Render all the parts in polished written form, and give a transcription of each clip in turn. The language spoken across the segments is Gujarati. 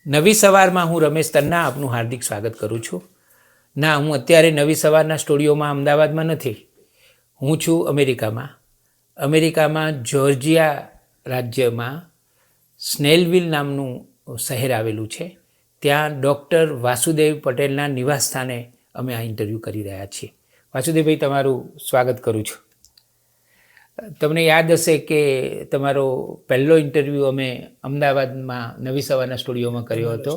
નવી સવારમાં હું રમેશ તન્ના આપનું હાર્દિક સ્વાગત કરું છું. ના, હું અત્યારે નવી સવારના સ્ટુડિયોમાં અમદાવાદમાં નથી. હું છું અમેરિકામાં જોર્જિયા રાજ્યમાં સ્નેલવિલ નામનું શહેર આવેલું છે. ત્યાં ડૉક્ટર વાસુદેવ પટેલના નિવાસસ્થાને અમે આ ઇન્ટરવ્યૂ કરી રહ્યા છીએ. વાસુદેવભાઈ, તમારું સ્વાગત કરું છું. તમને યાદ હશે કે તમારો પહેલો ઇન્ટરવ્યૂ અમે અમદાવાદમાં નવી સવારના સ્ટુડિયોમાં કર્યો હતો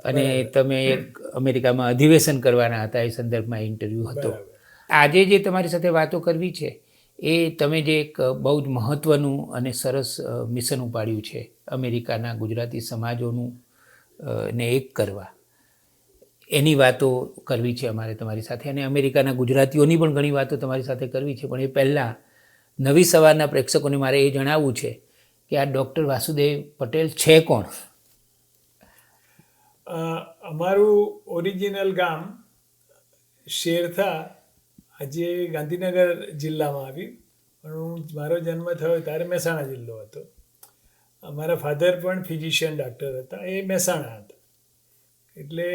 અને તમે એક અમેરિકામાં અધિવેશન કરવાના હતા, એ સંદર્ભમાં ઇન્ટરવ્યૂ હતો. આજે જે તમારી સાથે વાતો કરવી છે એ તમે જે એક બહુ જ મહત્ત્વનું અને સરસ મિશન ઉપાડ્યું છે અમેરિકાના ગુજરાતી સમાજોનું ને એક કરવા, એની વાતો કરવી છે અમારે તમારી સાથે. અને અમેરિકાના ગુજરાતીઓની પણ ઘણી વાતો તમારી સાથે કરવી છે. પણ એ પહેલાં નવી સવારના પ્રેક્ષકોને મારે એ જણાવવું છે કે આ ડૉક્ટર વાસુદેવ પટેલ છે કોણ? અમારું ઓરિજિનલ ગામ શેરથા આજે ગાંધીનગર જિલ્લામાં આવ્યું, પણ મારો જન્મ થયો ત્યારે મહેસાણા જિલ્લો હતો. મારા ફાધર પણ ફિઝિશિયન ડૉક્ટર હતા, એ મહેસાણા હતા, એટલે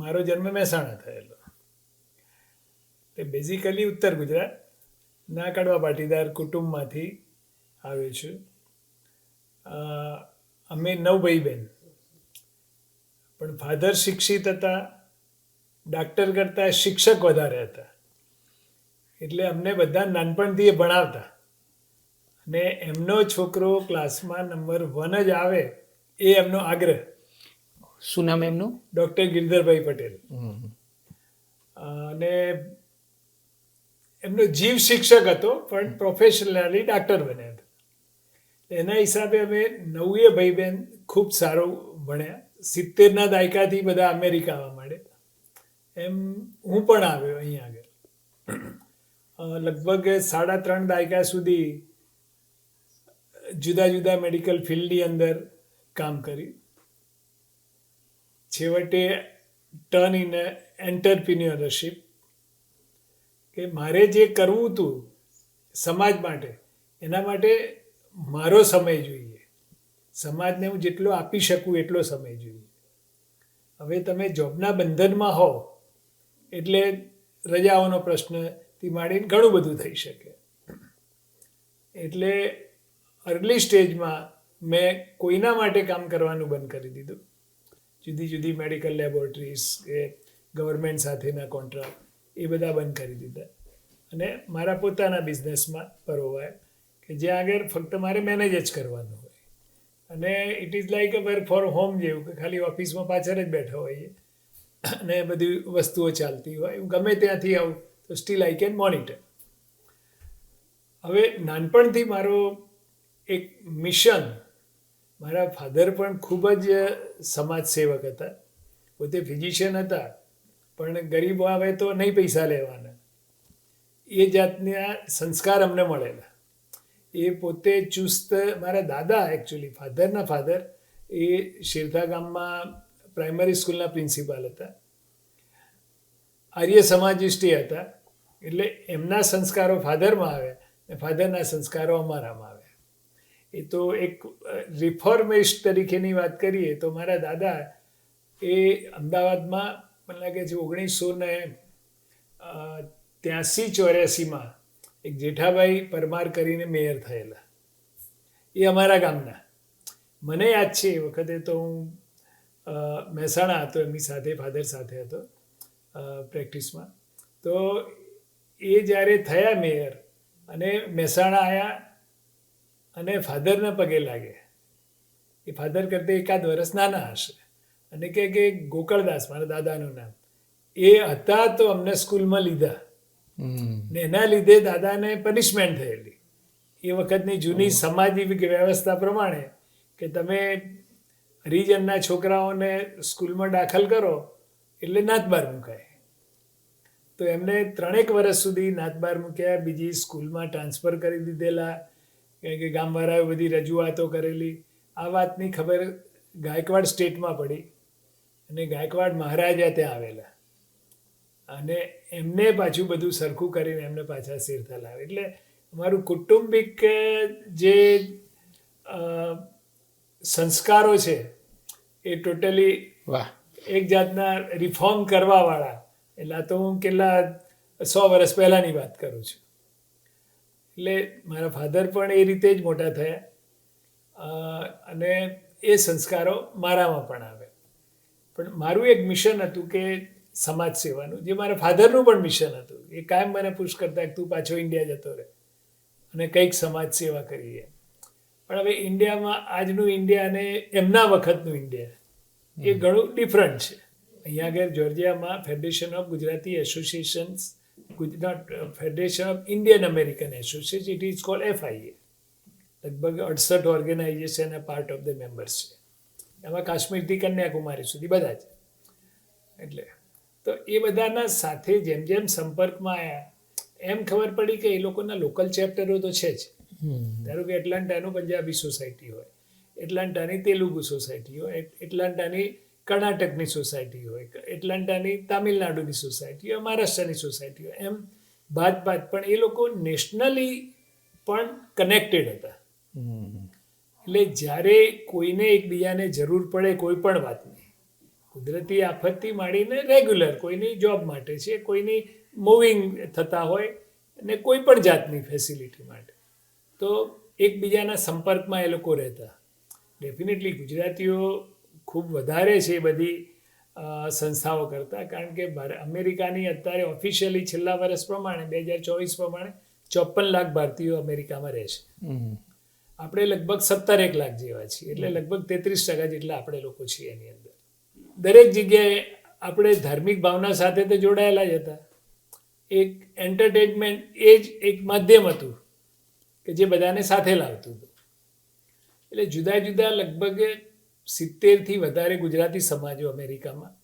મારો જન્મ મહેસાણા થયેલો. તે બેઝિકલી ઉત્તર ગુજરાતના કડવા પાટીદાર કુટુંબમાંથી આવ્યો છું. અમે 9 ભાઈ બહેન, પણ ફાધર શિક્ષિત હતા, ડાક્ટર કરતાં શિક્ષક વધારે હતા, એટલે અમને બધા નાનપણથી એ ભણાવતા. અને એમનો છોકરો ક્લાસમાં નંબર 1 જ આવે એ એમનો આગ્રહ. શું નામ એમનું? ડૉક્ટર ગિરધરભાઈ પટેલ. અને એમનો જીવ શિક્ષક હતો, પણ પ્રોફેશનલી ડાક્ટર બન્યા હતા. એના હિસાબે અમે 9 ભાઈ બહેન ખૂબ સારું ભણ્યા. 70ના દાયકાથી બધા અમેરિકા આવવા માંડ્યા. એમ હું પણ આવ્યો અહીંયા આગળ. લગભગ 3.5 દાયકા સુધી જુદા જુદા મેડિકલ ફિલ્ડની અંદર કામ કર્યું. છેવટે ટર્ન ઇન એન્ટરપ્રિન્યોરશિપ, કે મારે જે કરવું હતું સમાજ માટે, એના માટે મારો સમય જોઈએ. સમાજને હું જેટલો આપી શકું એટલો સમય જોઈએ. હવે તમે જોબના બંધનમાં હો એટલે રજાઓનો પ્રશ્નથી માંડીને ઘણું બધું થઈ શકે. એટલે અર્લી સ્ટેજમાં મેં કોઈના માટે કામ કરવાનું બંધ કરી દીધું. જુદી જુદી મેડિકલ લેબોરેટરીઝ કે ગવર્મેન્ટ સાથેના કોન્ટ્રાક્ટ એ બધા બંધ કરી દીધા અને મારા પોતાના બિઝનેસમાં પરોવાયા, કે જ્યાં આગળ ફક્ત મારે મેનેજ જ કરવાનું હોય. અને it is like a work four home જેવું, કે ખાલી ઓફિસમાં પાછળ જ બેઠા હોઈએ અને બધી વસ્તુઓ ચાલતી હોય. હું ગમે ત્યાંથી આવું તો સ્ટીલ આઈ કેન મોનિટર. હવે નાનપણથી મારો એક મિશન, મારા ફાધર પણ ખૂબ જ સમાજ સેવક હતા, પોતે ફિઝિશિયન હતા, પણ ગરીબ આવે તો નહીં પૈસા લેવાના, એ જાતના સંસ્કાર અમને મળેલા. એ પોતે ચુસ્ત, મારા દાદા એકચ્યુઅલી ફાધરના ફાધર એ શેરથા ગામમાં પ્રાઇમરી સ્કૂલના પ્રિન્સિપાલ હતા, આર્ય સમાજિષ્ટી હતા. એટલે એમના સંસ્કારો ફાધરમાં આવ્યા ને ફાધરના સંસ્કારો અમારામાં આવ્યા. એ તો એક રિફોર્મિસ્ટ તરીકેની વાત કરીએ તો મારા દાદા એ અમદાવાદમાં મને લાગે છે 1983-84માં એક જેઠાભાઈ પરમાર કરીને મેયર થયેલા, એ અમારા ગામના. મને યાદ છે એ વખતે તો હું મહેસાણા હતો, એમની સાથે ફાધર સાથે હતો પ્રેક્ટિસમાં. તો એ જ્યારે થયા મેયર અને મહેસાણા આવ્યા અને ફાધરના પગે લાગ્યા. એ ફાધર કરતાં 1 વર્ષ નાના હશે, અને કે ગોકળદાસ મારા દાદાનું નામ, એ હતા તો અમને સ્કૂલમાં લીધા. ને એના લીધે દાદાને પનિશમેન્ટ થયેલી એ વખતની જૂની સમાજિક વ્યવસ્થા પ્રમાણે, કે તમે હરિજનના છોકરાઓને સ્કૂલમાં દાખલ કરો એટલે નાતબાર મુકાય. તો એમને 3 વર્ષ સુધી નાતબાર મૂક્યા, બીજી સ્કૂલમાં ટ્રાન્સફર કરી દીધેલા, કે ગામવાળાએ બધી રજૂઆતો કરેલી. આ વાતની ખબર ગાયકવાડ સ્ટેટમાં પડી અને ગાયકવાડ મહારાજા ત્યાં આવેલા અને એમને પાછું બધું સરખું કરીને એમને પાછા શેરથા લાવે. એટલે અમારું કુટુંબિક જે સંસ્કારો છે એ ટોટલી વાહ. એક જાતના રિફોર્મ કરવાવાળા. એટલે આ તો હું કેટલા 100 વર્ષ પહેલાંની વાત કરું છું. એટલે મારા ફાધર પણ એ રીતે જ મોટા થયા અને એ સંસ્કારો મારામાં પણ આવે. પણ મારું એક મિશન હતું કે સમાજ સેવાનું, જે મારા ફાધરનું પણ મિશન હતું. એ કાયમ મને પુશ કરતા કે તું પાછો ઇન્ડિયા જતો રહે અને કંઈક સમાજ સેવા કરીએ. પણ હવે ઇન્ડિયામાં આજનું ઇન્ડિયા અને એમના વખતનું ઇન્ડિયા એ ઘણું ડિફરન્ટ છે. અહીંયા આગળ જોર્જિયામાં federation of Gujarati associations, not federation of Indian American association, it is called FIA. લગભગ 68 organisation a part of the members છે. એમાં કાશ્મીરથી કન્યાકુમારી સુધી બધા જ. એટલે તો એ બધાના સાથે જેમ જેમ સંપર્કમાં આવ્યા એમ ખબર પડી કે એ લોકોના લોકલ ચેપ્ટરો તો છે જ. ધારો કે એટલાન્ટાનું પંજાબી સોસાયટી હોય, એટલાન્ટાની તેલુગુ સોસાયટી હોય, એટલાન્ટાની કર્ણાટકની સોસાયટી હોય, એટલાન્ટાની તામિલનાડુની સોસાયટી હોય, મહારાષ્ટ્રની સોસાયટી હોય, એમ ભાત પણ એ લોકો નેશનલી પણ કનેક્ટેડ હતા. એટલે જ્યારે કોઈને એકબીજાને જરૂર પડે કોઈ પણ વાતની, કુદરતી આફતથી માંડીને રેગ્યુલર કોઈની જોબ માટે છે, કોઈની મૂવિંગ થતા હોય અને કોઈ પણ જાતની ફેસિલિટી માટે, તો એકબીજાના સંપર્કમાં એ લોકો રહેતા. ડેફિનેટલી ગુજરાતીઓ ખૂબ વધારે છે એ બધી સંસ્થાઓ કરતાં, કારણ કે અમેરિકાની અત્યારે ઓફિશિયલી છેલ્લા વર્ષ પ્રમાણે 2024 પ્રમાણે 54 લાખ ભારતીયો અમેરિકામાં રહે છે. આપણે લગભગ 17 લાખ જેવા છીએ, એટલે લગભગ 33% જેટલા આપણે લોકો છીએ એની અંદર. દરેક જગ્યાએ આપણે ધાર્મિક ભાવના સાથે તો જોડાયેલા જ હતા. એક એન્ટરટેનમેન્ટ એ જ એક માધ્યમ હતું કે જે બધાને સાથે લાવતું હતું. એટલે જુદા જુદા લગભગ 70થી વધારે ગુજરાતી સમાજો અમેરિકામાં,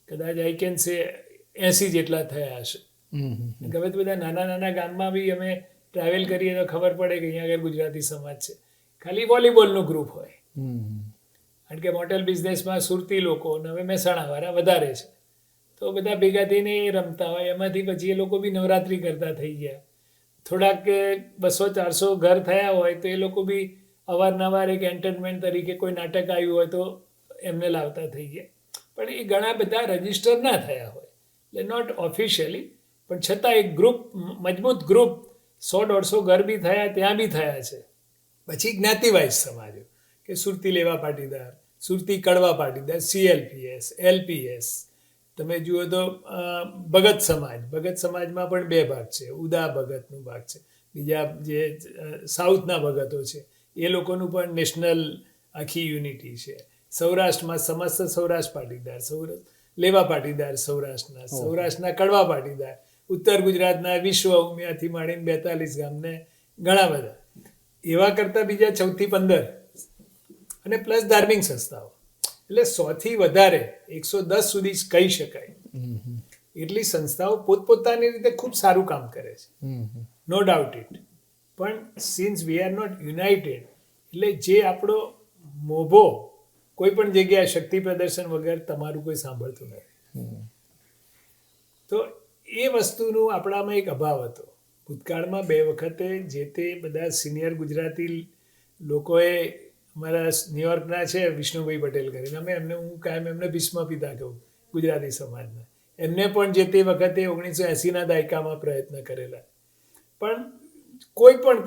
કદાચ આઈ કેન સે 80 જેટલા થયા હશે. હવે તો બધા નાના નાના ગામમાં બી અમે ટ્રાવેલ કરીએ તો ખબર પડે કે અહીંયા આગળ ગુજરાતી સમાજ છે. ખાલી વોલીબોલનું ગ્રુપ હોય, કારણ કે મોટેલ બિઝનેસમાં સુરતી લોકો અને હવે મહેસાણાવાળા વધારે છે, તો બધા ભેગા થઈને એ રમતા હોય. એમાંથી પછી એ લોકો બી નવરાત્રિ કરતા થઈ ગયા. થોડાક 200-400 ઘર થયા હોય તો એ લોકો બી અવારનવાર એક એન્ટરટેનમેન્ટ તરીકે કોઈ નાટક આવ્યું હોય તો એમને લાવતા થઈ ગયા. પણ એ ઘણા બધા રજિસ્ટર ના થયા હોય, એટલે નોટ ઓફિશિયલી, પણ છતાં એક ગ્રુપ, મજબૂત ગ્રુપ, 100-150 ઘર બી થયા, ત્યાં બી થયા છે. પછી જ્ઞાતિવાઇઝ સમાજો કે સુરતી લેવા પાટીદાર, સુરતી કડવા પાટીદાર, CLPS, LPS. તમે જુઓ તો ભગત સમાજ, ભગત સમાજમાં પણ 2 ભાગ છે. ઉદા ભગતનું ભાગ છે, બીજા જે સાઉથના ભગતો છે એ લોકોનું પણ નેશનલ આખી યુનિટી છે. સૌરાષ્ટ્રમાં સમસ્ત સૌરાષ્ટ્ર પાટીદાર, લેવા પાટીદાર સૌરાષ્ટ્રના, સૌરાષ્ટ્રના કડવા પાટીદાર, ઉત્તર ગુજરાતના વિશ્વ ઉમિયાથી માંડીને 42 ગામને ઘણા બધા. એવા કરતાં બીજા 14 થી 15 અને પ્લસ ધાર્મિક સંસ્થાઓ, એટલે 100થી વધારે 110 સુધી કહી શકાય એટલી સંસ્થાઓ પોતપોતાની રીતે ખૂબ સારું કામ કરે છે, નો ડાઉટ ઇટ. પણ since we are not united, એટલે જે આપણો મોભો કોઈ પણ જગ્યાએ શક્તિ પ્રદર્શન વગર તમારું કોઈ સાંભળતું નથી. તો એ વસ્તુનું આપણામાં એક અભાવ હતો. ભૂતકાળમાં 2 વખતે જે તે બધા સિનિયર ગુજરાતી લોકોએ, અમારા ન્યુયોર્કના છે વિષ્ણુભાઈ પટેલ કરીને, હું કાયમ એમને ભીષ્મ પિતા કહું ગુજરાતી સમાજના, એમને પણ જે તે વખતે 1980ના દાયકામાં પ્રયત્ન કરેલા, પણ કોઈ પણ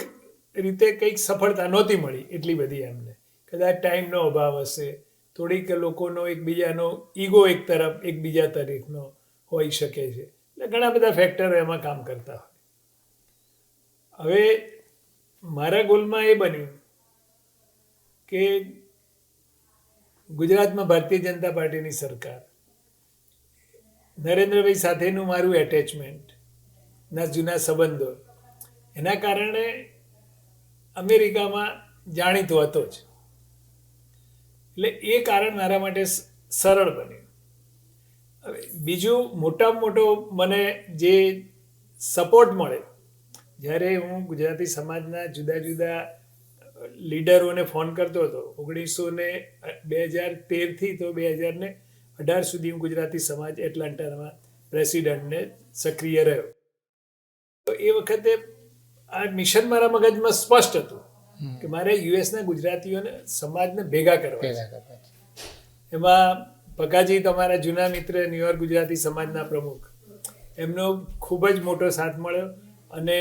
રીતે કંઈક સફળતા નહોતી મળી એટલી બધી એમને. કદાચ ટાઈમનો અભાવ હશે, થોડીક લોકોનો એકબીજાનો ઈગો એક તરફ એકબીજા તરફનો હોઈ શકે છે, એટલે ઘણા બધા ફેક્ટરો એમાં કામ કરતા હોય. હવે મારા ગોલમાં એ બન્યું કે ગુજરાતમાં ભારતીય જનતા પાર્ટીની સરકાર, નરેન્દ્રભાઈ સાથેનું મારું એટેચમેન્ટ, ના જૂના સંબંધો, એના કારણે અમેરિકામાં જાણીતો હતો જ. એટલે એ કારણ મારા માટે સરળ બન્યું. હવે બીજું મોટામાં મોટો મને જે સપોર્ટ મળે, જ્યારે હું ગુજરાતી સમાજના જુદા જુદા લીડરોને ફોન કરતો હતો 2013થી તો 2018 સુધી હું ગુજરાતી સમાજ એટલાન્ટામાં પ્રેસિડેન્ટને સક્રિય રહ્યો. તો એ વખતે આ મિશન મારા મગજમાં સ્પષ્ટ હતું કે મારે યુએસના ગુજરાતીઓને સમાજને ભેગા કરવા. એમાં પકાજી તમારા જૂના મિત્ર ન્યુયોર્ક ગુજરાતી સમાજના પ્રમુખ, એમનો ખૂબ જ મોટો સાથ મળ્યો. અને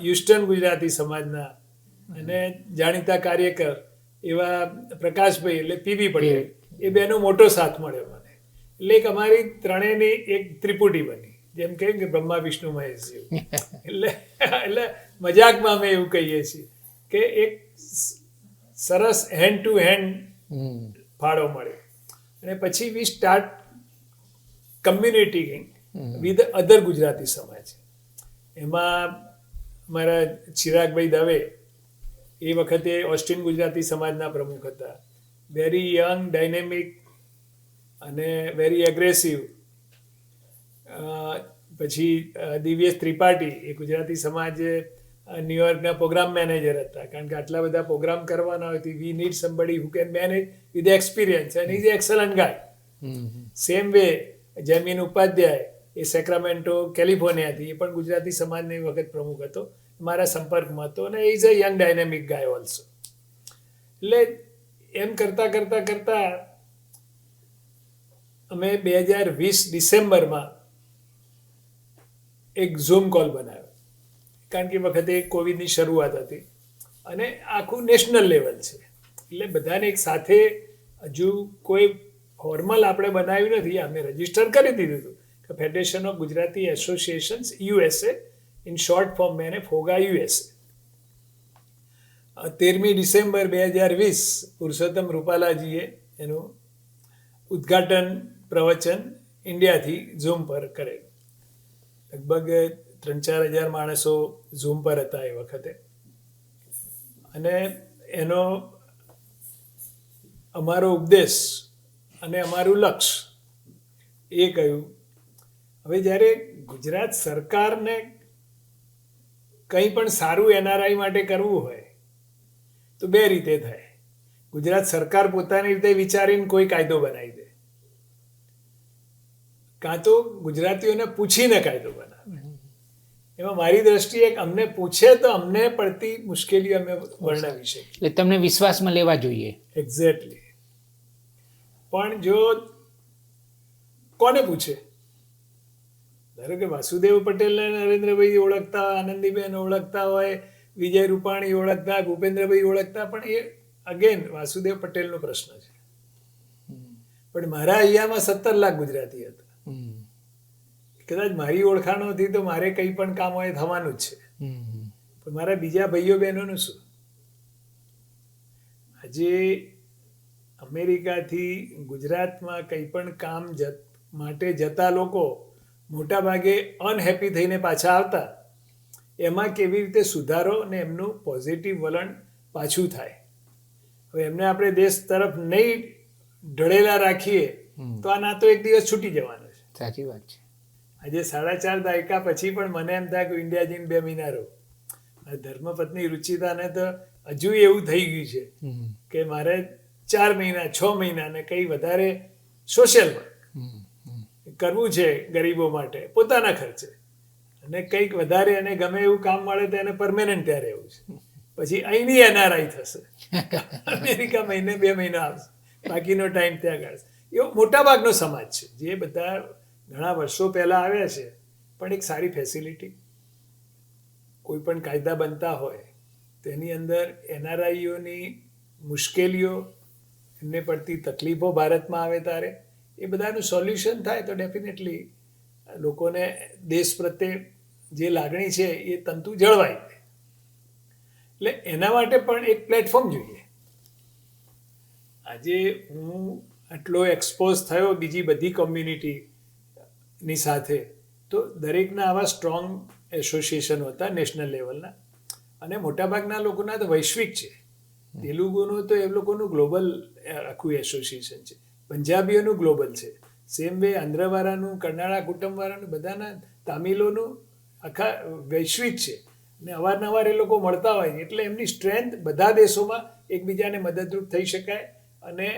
હ્યુસ્ટન ગુજરાતી સમાજના અને જાણીતા કાર્યકર એવા પ્રકાશભાઈ એટલે પીવી પટેલ, એ બેનો મોટો સાથ મળ્યો મને. એટલે એક અમારી ત્રણેયની એક ત્રિપુટી બની, જેમ કે બ્રહ્મા વિષ્ણુ મહેશજી. એટલે મજાકમાં અમે એવું કહીએ છીએ કે એક સરસ હેન્ડ ટુ હેન્ડ ફાળો મળ્યો. અને પછી વી start community with other Gujarati સમાજ. એમાં મારા ચિરાગભાઈ દવે એ વખતે ઓસ્ટિન ગુજરાતી સમાજના પ્રમુખ હતા. વેરી યંગ, ડાયનેમિક અને વેરી એગ્રેસિવ. પછી દિવ્યેશ ત્રિપાઠી એ ગુજરાતી સમાજ ન્યુયોર્કના પ્રોગ્રામ મેનેજર હતા. કારણ કે આટલા બધા પ્રોગ્રામ કરવાના હોય તો we need somebody who can manage with experience and is excellent guy. Same way Jamin Upadhyay એ સેક્રામેન્ટો કેલિફોર્નિયાથી, એ પણ ગુજરાતી સમાજની વખત પ્રમુખ હતો, મારા સંપર્કમાં હતો. અને is a young dynamic guys also. એટલે એમ કરતાં કરતાં કરતાં અમે 2020 ડિસેમ્બરમાં એક ઝૂમ કોલ બનાવ્યો. કારણ કે વખતે કોવિડની શરૂઆત હતી અને આખું નેશનલ લેવલ છે. એટલે બધાને એક સાથે, હજુ કોઈ ફોર્મલ આપણે બનાવ્યું નથી, અમે રજીસ્ટર કરી દીધું હતું કે federation of Gujarati associations USA, in short form Maine ફોગા USA. 13મી December 2020 Purushottam રૂપાલાજીએ એનું ઉદ્ઘાટન પ્રવચન ઇન્ડિયાથી ઝૂમ પર કરેલું. લગભગ 3-4 હજાર માણસો ઝૂમ પર હતા એ વખતે. અને એનો અમારો ઉપદેશ અને અમારું લક્ષ્ય એ કહ્યું, હવે જ્યારે ગુજરાત સરકારને કંઈ પણ સારું NRI માટે કરવું હોય તો બે રીતે થાય. ગુજરાત સરકાર પોતાની રીતે વિચારીને કોઈ કાયદો બનાવી દે, કાં તો ગુજરાતીઓને પૂછીને કાયદો બનાવે. એમાં મારી દ્રષ્ટિએ અમને પૂછે તો અમને પડતી મુશ્કેલીઓ અમે વર્ણવી શકીએ. એટલે તમને વિશ્વાસમાં લેવા જોઈએ. એક્ઝેક્ટલી. પણ જો કોને પૂછે, ધારો કે વાસુદેવ પટેલને નરેન્દ્રભાઈ ઓળખતા, આનંદીબેન ઓળખતા હોય, વિજય રૂપાણી ઓળખતા, ભૂપેન્દ્રભાઈ ઓળખતા, પણ એ અગેન વાસુદેવ પટેલનો પ્રશ્ન છે. પણ મારા અહીંયામાં 17 લાખ ગુજરાતી હતા. કદાચ મારી ઓળખાણોથી તો મારે કંઈ પણ કામ હોય થવાનું જ છે, પણ મારા બીજા ભાઈઓ બહેનોનું શું? આજે અમેરિકાથી ગુજરાતમાં કંઈ પણ કામ માટે જતા લોકો મોટા ભાગે અનહેપી થઈને પાછા આવતા. એમાં કેવી રીતે સુધારો અને એમનું પોઝિટિવ વલણ પાછું થાય. હવે એમને આપણે દેશ તરફ નહીં ઢળેલા રાખીએ તો આ નાતો એક દિવસ છૂટી જવાનો છે. સાચી વાત છે. આજે 4.5 દાયકા પછી પણ મને એમ થાય કે ઇન્ડિયા જઈને 2 મહિના રહો. ધર્મપત્ની રુચિતાને તો હજુ એવું થઈ ગયું છે કે મારે 4 મહિના 6 મહિના ને કંઈ વધારે સોશિયલ વર્ક કરવું છે ગરીબો માટે પોતાના ખર્ચે, અને કંઈક વધારે એને ગમે એવું કામ મળે તો એને પરમેનન્ટ ત્યાં રહેવું છે. પછી અહીંની NRI થશે, અમેરિકા મહિને 2 મહિના આવશે, બાકીનો ટાઈમ ત્યાં કાઢશે. એવો મોટાભાગનો સમાજ છે જે બધા ઘણા વર્ષો પહેલાં આવ્યા છે, પણ એક સારી ફેસિલિટી, કોઈ પણ કાયદા બનતા હોય તેની અંદર NRIઓની મુશ્કેલીઓ, એમને પડતી તકલીફો ભારતમાં આવે ત્યારે એ બધાનું સોલ્યુશન થાય તો ડેફિનેટલી લોકોને દેશ પ્રત્યે જે લાગણી છે એ તંતુ જળવાય. એટલે એના માટે પણ એક પ્લેટફોર્મ જોઈએ. આજે હું આટલો એક્સપોઝ થયો બીજી બધી કોમ્યુનિટીની સાથે, તો દરેકના આવા સ્ટ્રોંગ એસોસિએશનો હતા નેશનલ લેવલના, અને મોટાભાગના લોકોના તો વૈશ્વિક છે. તેલુગુનું તો એ લોકોનું ગ્લોબલ આખું એસોસિએશન છે, પંજાબીઓનું ગ્લોબલ છે, સેમ વે આંધ્રવાળાનું, કર્નાળા કુટુંબવાળાનું, બધાના તામિલોનું આખા વૈશ્વિક છે. ને અવારનવાર એ લોકો મળતા હોય, એટલે એમની સ્ટ્રેન્થ બધા દેશોમાં એકબીજાને મદદરૂપ થઈ શકાય અને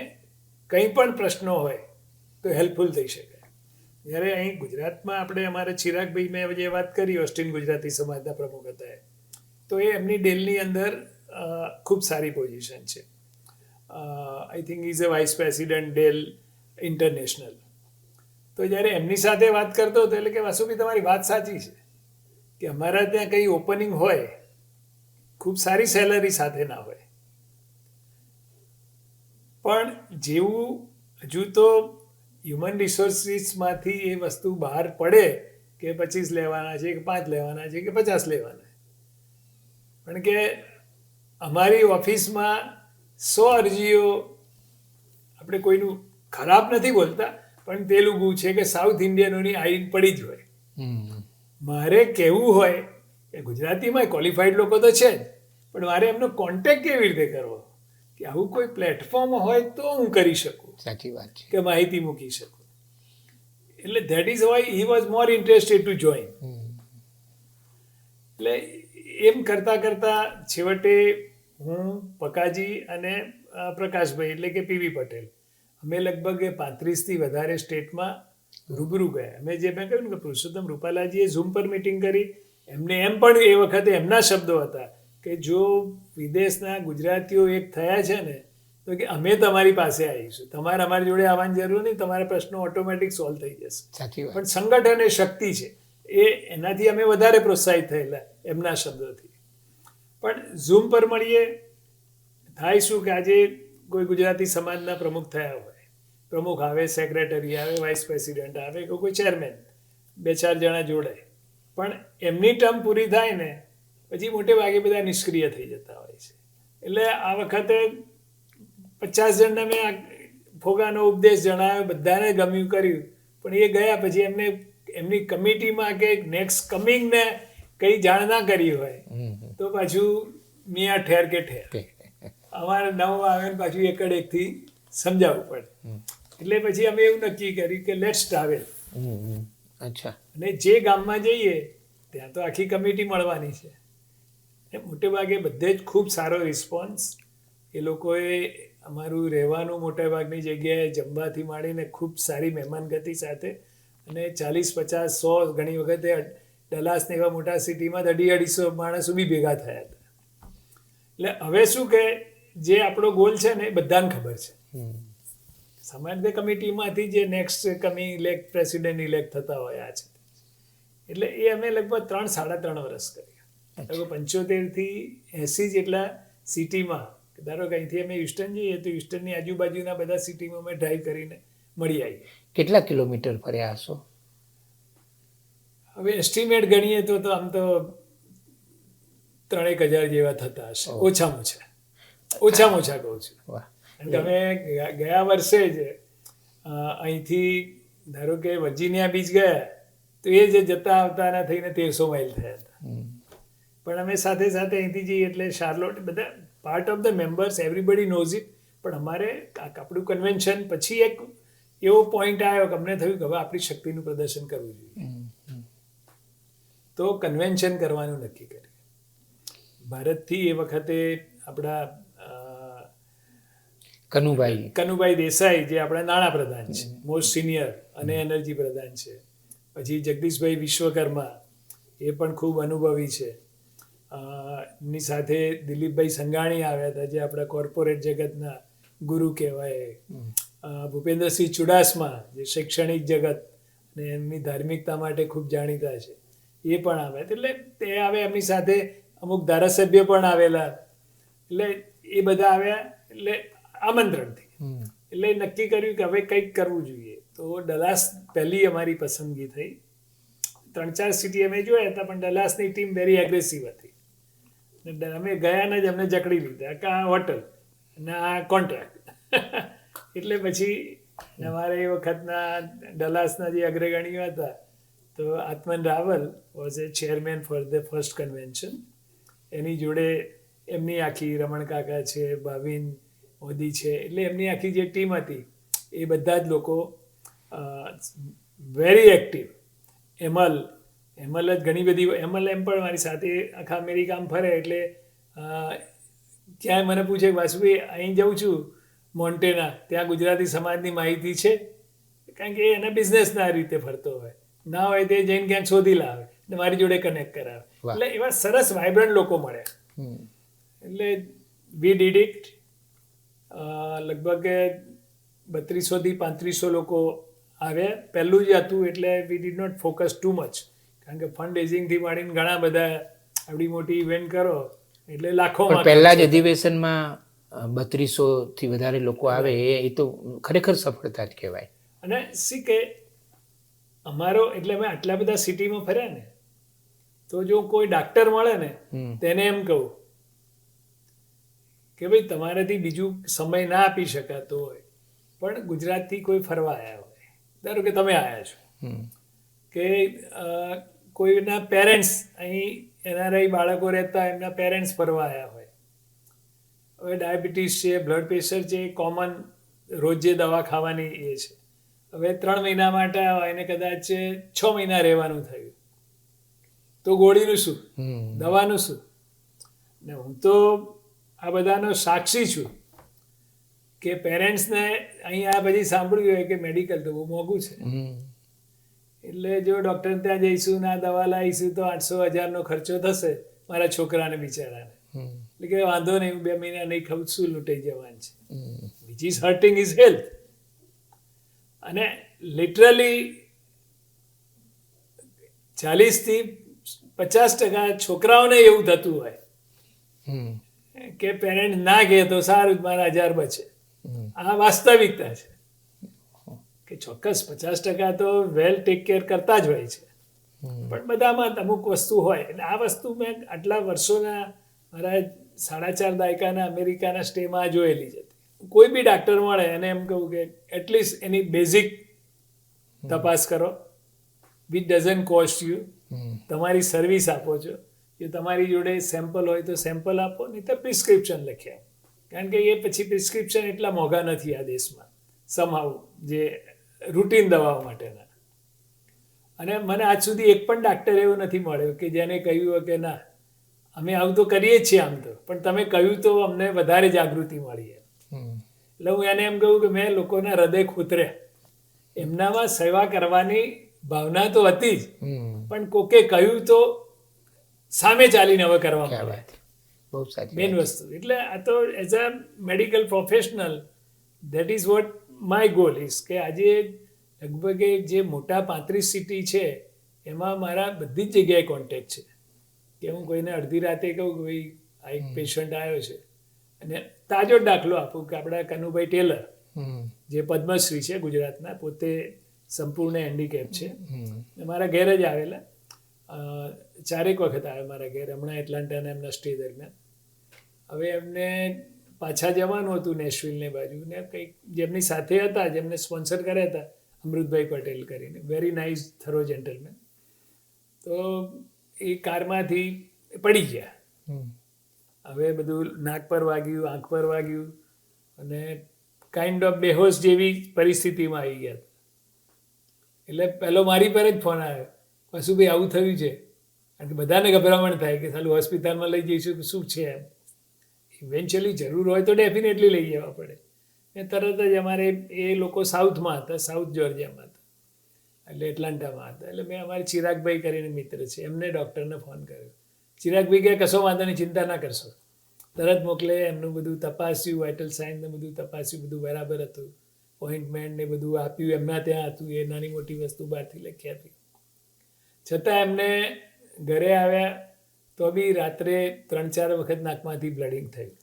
કંઈ પણ પ્રશ્નો હોય તો હેલ્પફુલ થઈ શકાય. જ્યારે અહીં ગુજરાતમાં આપણે અમારા ચિરાગભાઈ, મેં જે વાત કરી ઓસ્ટિન ગુજરાતી સમાજના પ્રમુખ હતા, તો એ એમની ડેલની અંદર ખૂબ સારી પોઝિશન છે. I think is a vice president Dell International. તો જ્યારે એમની સાથે વાત કરતો હતો એટલે કે વાસુભાઈ તમારી વાત સાચી છે કે અમારા ત્યાં કંઈ ઓપનિંગ હોય ખૂબ સારી સેલરી સાથે ના હોય, પણ જેવું હજુ તો હ્યુમન રિસોર્સિસમાંથી એ વસ્તુ બહાર પડે કે 25 લેવાના છે કે 5 લેવાના છે કે 50 લેવાના, પણ કે અમારી ઓફિસમાં 100 અરજીઓ, આપણે કોઈનું ખરાબ નથી બોલતા, પણ તેલુગુ છે કે સાઉથ ઇન્ડિયનોની આઈ પડી જ હોય. મારે કહેવું હોય કે ગુજરાતીમાં ક્વોલિફાઈડ લોકો તો છે જ, પણ મારે એમનો કોન્ટેક્ટ કેવી રીતે કરવો કે આવું કોઈ પ્લેટફોર્મ હોય તો હું કરી શકું, સાચી વાત છે, કે માહિતી મૂકી શકું. એટલે that is why he was more interested to join. એટલે એમ કરતાં કરતાં છેવટે હું, પકાજી અને પ્રકાશભાઈ એટલે કે પીવી પટેલ, અમે લગભગ 35થી વધારે સ્ટેટમાં રૂબરૂ ગયા. અમે જે મેં કહ્યું ને કે પુરુષોત્તમ રૂપાલાજીએ ઝૂમ પર મિટિંગ કરી, એમને એમ પણ એ વખતે એમના શબ્દો હતા કે જો વિદેશના ગુજરાતીઓ એક થયા છે ને તો કે અમે તમારી પાસે આવીશું, તમારે અમારી જોડે આવવાની જરૂર નહીં, તમારા પ્રશ્નો ઓટોમેટિક સોલ્વ થઈ જશે. સાચી વાત. પણ સંગઠન એ શક્તિ છે, એનાથી અમે વધારે પ્રોત્સાહિત થયેલા એમના શબ્દોથી. પણ ઝૂમ પર મળીએ, થાય શું કે આજે કોઈ ગુજરાતી સમાજના પ્રમુખ થયા હોય, પ્રમુખ આવે, સેક્રેટરી આવે, વાઇસ પ્રેસિડન્ટ આવે કે કોઈ ચેરમેન, 2-4 જણા જોડાય, પણ એમની ટર્મ પૂરી થાય ને પછી મોટે ભાગે બધા નિષ્ક્રિય થઈ જતા હોય છે. એટલે આ વખતે 50 જણને મેં ફોગાનો ઉપદેશ જણાવ્યો, બધાને ગમ્યું કર્યું, પણ એ ગયા પછી એમને એમની કમિટીમાં કે નેક્સ્ટ કમિંગને કંઈ જાણ ના કરી હોય તો પાછું મિયા ઠેર કે ઠેર, અમારે નવું આવે ને પાછું એકથી સમજાવવું પડે. એટલે પછી અમે એવું નક્કી કર્યું કે લેટ્સ ટ્રાવેલ. અચ્છા. અને જે ગામમાં જઈએ ત્યાં તો આખી કમિટી મળવાની છે. મોટે ભાગે બધે જ ખૂબ સારો રિસ્પોન્સ. એ લોકોએ અમારું રહેવાનું મોટા ભાગની જગ્યાએ જમવાથી માંડીને ખૂબ સારી મહેમાનગતિ સાથે, અને 40-50-100 ઘણી વખતે ડલાસને એવા મોટા સિટીમાં 250 માણસો બી ભેગા થયા હતા. એટલે હવે શું કે જે આપણો ગોલ છે ને એ બધાને ખબર છે. સામાન્ય કમિટીમાંથી જે નેક્સ્ટ કમિંગ પ્રેસિડેન્ટ ઇલેક્ટ થતા હોય આ છે, એટલે એ અમે લગભગ 3-3.5 વર્ષ કર્યા. લગભગ 75થી 80 જેટલા સિટીમાં, ધારો કે અહીંથી અમે હ્યુસ્ટન જઈએ તો હ્યુસ્ટનની આજુબાજુના બધા સિટીમાં અમે ડ્રાઈવ કરીને મળી આવીએ. કેટલા કિલોમીટર ફર્યા હશો? હવે એસ્ટિમેટ ગણીએ તો આમ તો 3,000 જેવા થતા હશે, ઓછામાં ઓછા કહું છું. કારણ કે અમે ગયા વર્ષે જ અહીંથી ધારો કે વર્જિનિયા બીચ ગયા તો એ જે જતા આવતાના થઈને 1300 માઇલ થયા હતા. પણ અમે સાથે સાથે અહીંથી જઈએ એટલે શાર્લોટ, બધા part of the members, everybody nose it. પણ અમારે આપણું કન્વેન્શન પછી એક એવો પોઈન્ટ આવ્યો કે અમને થયું કે હવે આપણી શક્તિનું પ્રદર્શન કરવું જોઈએ, તો કન્વેન્શન કરવાનું નક્કી કર્યું. ભારતથી એ વખતે આપણા કનુભાઈ દેસાઈ, જે આપણા નાણાં પ્રધાન છે, મોસ્ટ સિનિયર અને એનર્જી પ્રધાન છે. પછી જગદીશભાઈ વિશ્વકર્મા, એ પણ ખૂબ અનુભવી છે. ની સાથે દિલીપભાઈ સંઘાણી આવ્યા હતા, જે આપણા કોર્પોરેટ જગતના ગુરુ કહેવાય. ભૂપેન્દ્રસિંહ ચુડાસમા, જે શૈક્ષણિક જગત અને એમની ધાર્મિકતા માટે ખૂબ જાણીતા છે, એ પણ આવ્યા. એટલે તે આવે, એમની સાથે અમુક ધારાસભ્ય પણ આવેલા. એટલે એ બધા આવ્યા એટલે આમંત્રણથી. એટલે નક્કી કર્યું કે હવે કંઈક કરવું જોઈએ. તો ડલાસ પહેલી અમારી પસંદગી થઈ. 3-4 સિટી અમે જોયા હતા, પણ ડલાસની ટીમ વેરી એગ્રેસિવ હતી. અમે ગયાને જ અમને જકડી લીધા કે આ હોટલ અને આ કોન્ટ્રાક્ટ. એટલે પછી અમારે એ વખતના ડલાસના જે અગ્રગણીઓ હતા, તો Atman Raval was a chairman for the first convention. એની જોડે એમની આખી રમણ કાકા છે, ભાવિન મોદી છે, એટલે એમની આખી જે ટીમ હતી એ બધા જ લોકો વેરી એક્ટિવ. એમલ જ ઘણી બધી, એમલ એમ પણ મારી સાથે આખા અમેરિકામાં ફરે. એટલે ક્યાંય મને પૂછે વાસુભાઈ અહીં જાઉં છું મોન્ટેના, ત્યાં ગુજરાતી સમાજની માહિતી છે? કારણ કે એના બિઝનેસના રીતે ફરતો હોય, ના હોય તે જઈને ક્યાંક શોધી લાવે ને મારી જોડે કનેક્ટ કરાવે. એટલે એવા સરસ વાઇબ્રન્ટ લોકો મળ્યા. એટલે વી ડીડ ઇટ. લગભગ 3200 થી 3500 લોકો આવ્યા. પહેલું જ હતું એટલે we did not focus too much, કારણ કે ફંડ રેઝિંગથી માંડીને ઘણા બધા આવડી મોટી ઇવેન્ટ કરો એટલે લાખોમાં પહેલા જ અધિવેશનમાં 3200 થી વધારે લોકો આવે એ તો ખરેખર સફળતા જ કહેવાય. અને સી કે અમારો એટલે અમે આટલા બધા સિટીમાં ફર્યા ને, તો જો કોઈ ડાક્ટર મળે ને તેને એમ કહું કે ભાઈ તમારાથી બીજું સમય ના આપી શકાતો હોય પણ ગુજરાતથી કોઈ ફરવા આવ્યા હોય, ધારો કે તમે આવ્યા છો કે કોઈના પેરેન્ટ્સ અહીં એનઆરઆઈ બાળકો રહેતા એમના પેરેન્ટ્સ ફરવા આવ્યા હોય, હવે ડાયાબિટીસ છે, બ્લડ પ્રેશર છે, કોમન રોજ જે દવા ખાવાની એ છે, હવે 3 મહિના માટે આવ્યા એને કદાચ 6 મહિના રહેવાનું થયું, તો ગોળીનું શું, દવાનું શું? ને હું તો આ બધાનો સાક્ષી છું કે પેરેન્ટ્સને અહીં આ પછી સાંભળ્યું હોય કે મેડિકલ તો બહુ મોંઘું છે, એટલે જો ડૉક્ટર ત્યાં જઈશું ને આ દવા લાવીશું તો 800,000નો ખર્ચો થશે મારા છોકરાને બિચારાને, એટલે કે વાંધો નહીં, હું 2 મહિના નહીં ખાઉં, શું લૂંટાઈ જવાનું છે, which is hurting is health. અને લિટરલી 40 થી 50% છોકરાઓને એવું થતું હોય કે પેરેન્ટ ના કહે તો સારું મારા 1000 બચે. આ વાસ્તવિકતા છે કે ચોક્કસ 50% તો વેલ ટેક કેર કરતા જ હોય છે, પણ બધામાં અમુક વસ્તુ હોય. એટલે આ વસ્તુ મેં આટલા વર્ષોના મારા 4.5 દાયકાના અમેરિકાના સ્ટેમાં જોયેલી છે. કોઈ બી ડાક્ટર મળે એને એમ કહું કે એટલીસ્ટ એની બેઝિક તપાસ કરો, વિચ ડઝન્ટ કોસ્ટ યુ, તમારી સર્વિસ આપો છો, જો તમારી જોડે સેમ્પલ હોય તો સેમ્પલ આપો, નહીં તો પ્રિસ્ક્રિપ્શન લખી આપો, કારણ કે એ પછી પ્રિસ્ક્રિપ્શન એટલા મોંઘા નથી આ દેશમાં સમહાવ જે રૂટીન દવાઓ માટેના. અને મને આજ સુધી એક પણ ડાક્ટર એવો નથી મળ્યો કે જેને કહ્યું હોય કે ના અમે આવું તો કરીએ જ છીએ આમ તો, પણ તમે કહ્યું તો અમને વધારે જાગૃતિ મળી. એટલે હું એને એમ કહું કે મેં લોકોના હૃદય ખોતર્યા, એમનામાં સેવા કરવાની ભાવના તો હતી જ, પણ કોકે કહ્યું તો સામે ચાલીને હવે કરવા મળે, બહુ સાચી મેઇન વસ્તુ. એટલે આ તો as a medical professional that is what my goal is કે આજે લગભગ જે મોટા 35 સિટી છે એમાં મારા બધી જ જગ્યાએ કોન્ટેક્ટ છે કે હું કોઈને અડધી રાતે કહું કે ભાઈ આ એક પેશન્ટ આવ્યો છે, અને તાજો જ દાખલો આપું કે આપણા કનુભાઈ ટેલર જે પદ્મશ્રી છે ગુજરાતના, પોતે સંપૂર્ણ હેન્ડીકેપ છે, મારા ઘેર જ આવેલા, 4 વખત આવ્યા મારા ઘેર હમણાં એટલાન્ટાના એમના સ્ટે દરમિયાન. હવે એમને પાછા જવાનું હતું નેશવિલને બાજુ, ને કંઈક જેમની સાથે હતા જેમને સ્પોન્સર કર્યા હતા અમૃતભાઈ પટેલ કરીને, વેરી નાઇસ થરો જેન્ટલમેન, તો એ કારમાંથી પડી ગયા. હવે બધું નાક પર વાગ્યું, આંખ પર વાગ્યું, અને કાઇન્ડ ઓફ બેહોશ જેવી પરિસ્થિતિમાં આવી ગયા. એટલે પહેલો મારી પર જ ફોન આવ્યો, કશું ભાઈ આવું થયું છે, કારણ કે બધાને ગભરામણ થાય કે સાલું હોસ્પિટલમાં લઈ જઈશું કે શું છે એમ. ઇવેન્ચ્યુઅલી જરૂર હોય તો ડેફિનેટલી લઈ જવા પડે. એ તરત જ અમારે એ લોકો સાઉથમાં હતા, સાઉથ જોર્જિયામાં હતા, એટલે એટલાન્ટામાં હતા. એટલે મેં અમારે ચિરાગભાઈ કરીને મિત્ર છે એમને ડૉક્ટરને ફોન કર્યો. ચિરાગભાઈ કહે કશો વાંધો નહીં, ચિંતા ના કરશો, તરત મોકલે. એમનું બધું તપાસ્યું, વાઇટલ સાઇન ને બધું તપાસ્યું, બધું બરાબર હતું, ઓઇન્ટમેન્ટ ને બધું આપ્યું, એમના ત્યાં હતું, એ નાની મોટી વસ્તુ બહારથી લખી આપી. છતાં એમને ઘરે આવ્યા તો બી રાત્રે 3-4 વખત નાકમાંથી બ્લડિંગ થયું.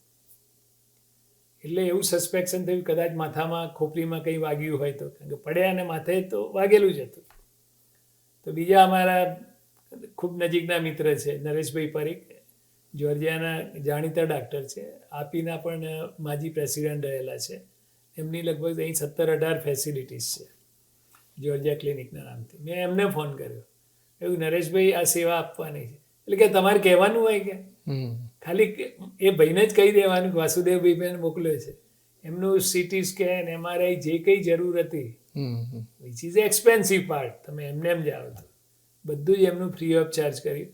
એટલે એવું સસ્પેક્શન થયું કદાચ માથામાં ખોપરીમાં કંઈ વાગ્યું હોય તો, કારણ કે પડ્યા અને માથે તો વાગેલું જ હતું. તો બીજા અમારા ખૂબ નજીકના મિત્ર છે નરેશભાઈ પરીખ, જોર્જિયાના જાણીતા ડાક્ટર છે, આપીના પણ માજી પ્રેસિડેન્ટ રહેલા છે, એમની લગભગ અહીં 17-18 ફેસિલિટીઝ છે જોર્જિયા ક્લિનિકના નામથી. મેં એમને ફોન કર્યો, એવું નરેશભાઈ આ સેવા આપવાની છે, એટલે કે તમારે કહેવાનું હોય કે ખાલી એ ભાઈને જ કહી દેવાનું કે વાસુદેવભાઈ બેન મોકલ્યો છે, એમનું સીટી સ્કેન, MRI જે કંઈ જરૂર હતી, વિચ ઇઝ એક્સપેન્સિવ પાર્ટ, તમે એમને એમ જાઓ તો બધું જ એમનું ફ્રી ઓફ ચાર્જ કર્યું.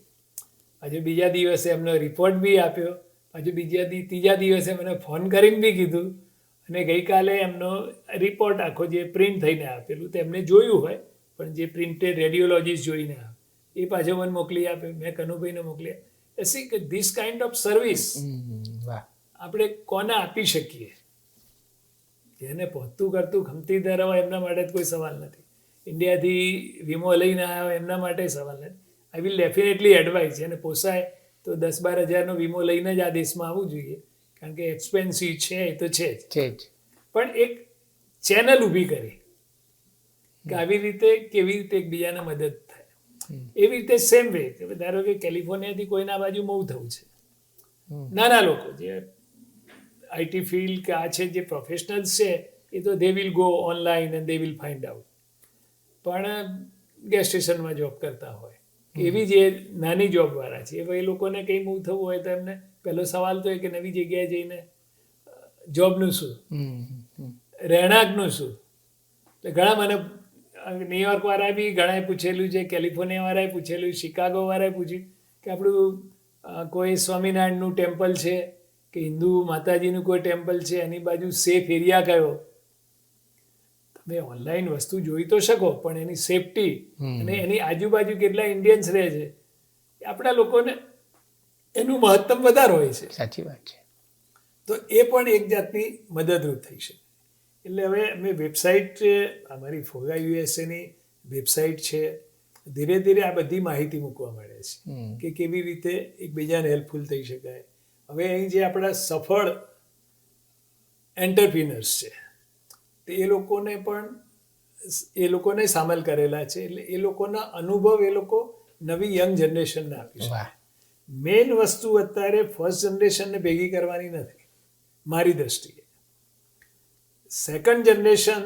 પાછું બીજા દિવસે એમનો રિપોર્ટ બી આપ્યો, પાછું ત્રીજા દિવસે મને ફોન કરીને બી કીધું, અને ગઈકાલે એમનો રિપોર્ટ આખો જે પ્રિન્ટ થઈને આપેલું તો એમને જોયું હોય, પણ જે પ્રિન્ટેડ રેડિયોલોજીસ્ટ જોઈને આવે એ પાછો મને મોકલી આપ્યો, મેં કનુભાઈને મોકલી આપી. ધીસ કાઇન્ડ ઓફ સર્વિસ આપણે કોને આપી શકીએ? જેને પહોંચતું કરતું ખમતીદાર હોય એમના માટે કોઈ સવાલ નથી. ઇન્ડિયાથી વીમો લઈને આવ્યા હોય એમના માટે સવાલ નથી. આઈ વિલ ડેફિનેટલી એડવાઇઝ જેને પોસાય તો 10-12 હજારનો વીમો લઈને જ આ દેશમાં આવવું જોઈએ, કારણ કે એક્સપેન્સિવ છે એ તો છે જ. પણ એક ચેનલ ઊભી કરી કે આવી રીતે કેવી રીતે એકબીજાને મદદ થાય. એવી રીતે સેમ વે કે ધારો કે કેલિફોર્નિયાથી કોઈના બાજુ મૂવ થવું છે, નાના લોકો જે આઈટી ફિલ્ડ કે આ છે જે પ્રોફેશનલ્સ છે એ તો they will go online and they will find out. પણ ગેસ સ્ટેશનમાં જોબ કરતા હોય એવી જે નાની જોબવાળા છે એ લોકોને કંઈ મૂવ થવું હોય તો એમને પહેલો સવાલ તો એ કે નવી જગ્યાએ જઈને જોબનું શું, રહેણાંકનું શું. એટલે ઘણા મને ન્યુયોર્ક વાળાએ બી ઘણાએ પૂછેલું છે, કેલિફોર્નિયા વાળાએ પૂછેલું, શિકાગો વાળાએ પૂછ્યું કે આપણું કોઈ સ્વામિનારાયણનું ટેમ્પલ છે કે હિન્દુ માતાજીનું કોઈ ટેમ્પલ છે એની બાજુ સેફ એરિયા કયો. તમે ઓનલાઈન વસ્તુ જોઈ તો શકો પણ એની સેફટી અને એની આજુબાજુ કેટલા ઇન્ડિયન્સ રહે છે એ આપણા લોકોને એનું મહત્તમ વધારે હોય છે. સાચી વાત છે. તો એ પણ એક જાતની મદદરૂપ થઈ શકે. એટલે હવે અમે વેબસાઇટ, અમારી ફોગા યુએસએની વેબસાઇટ છે, ધીરે ધીરે આ બધી માહિતી મૂકવા મળે છે કે કેવી રીતે એકબીજાને હેલ્પફુલ થઈ શકાય. હવે અહીં જે આપણા સફળ એન્ટરપ્રિનર્સ છે તો એ લોકોને સામેલ કરેલા છે. એટલે એ લોકોના અનુભવ એ લોકો નવી યંગ જનરેશનને આપી શકે. મેઇન વસ્તુ અત્યારે ફર્સ્ટ જનરેશનને ભેગી કરવાની નથી મારી દ્રષ્ટિએ. સેકન્ડ જનરેશન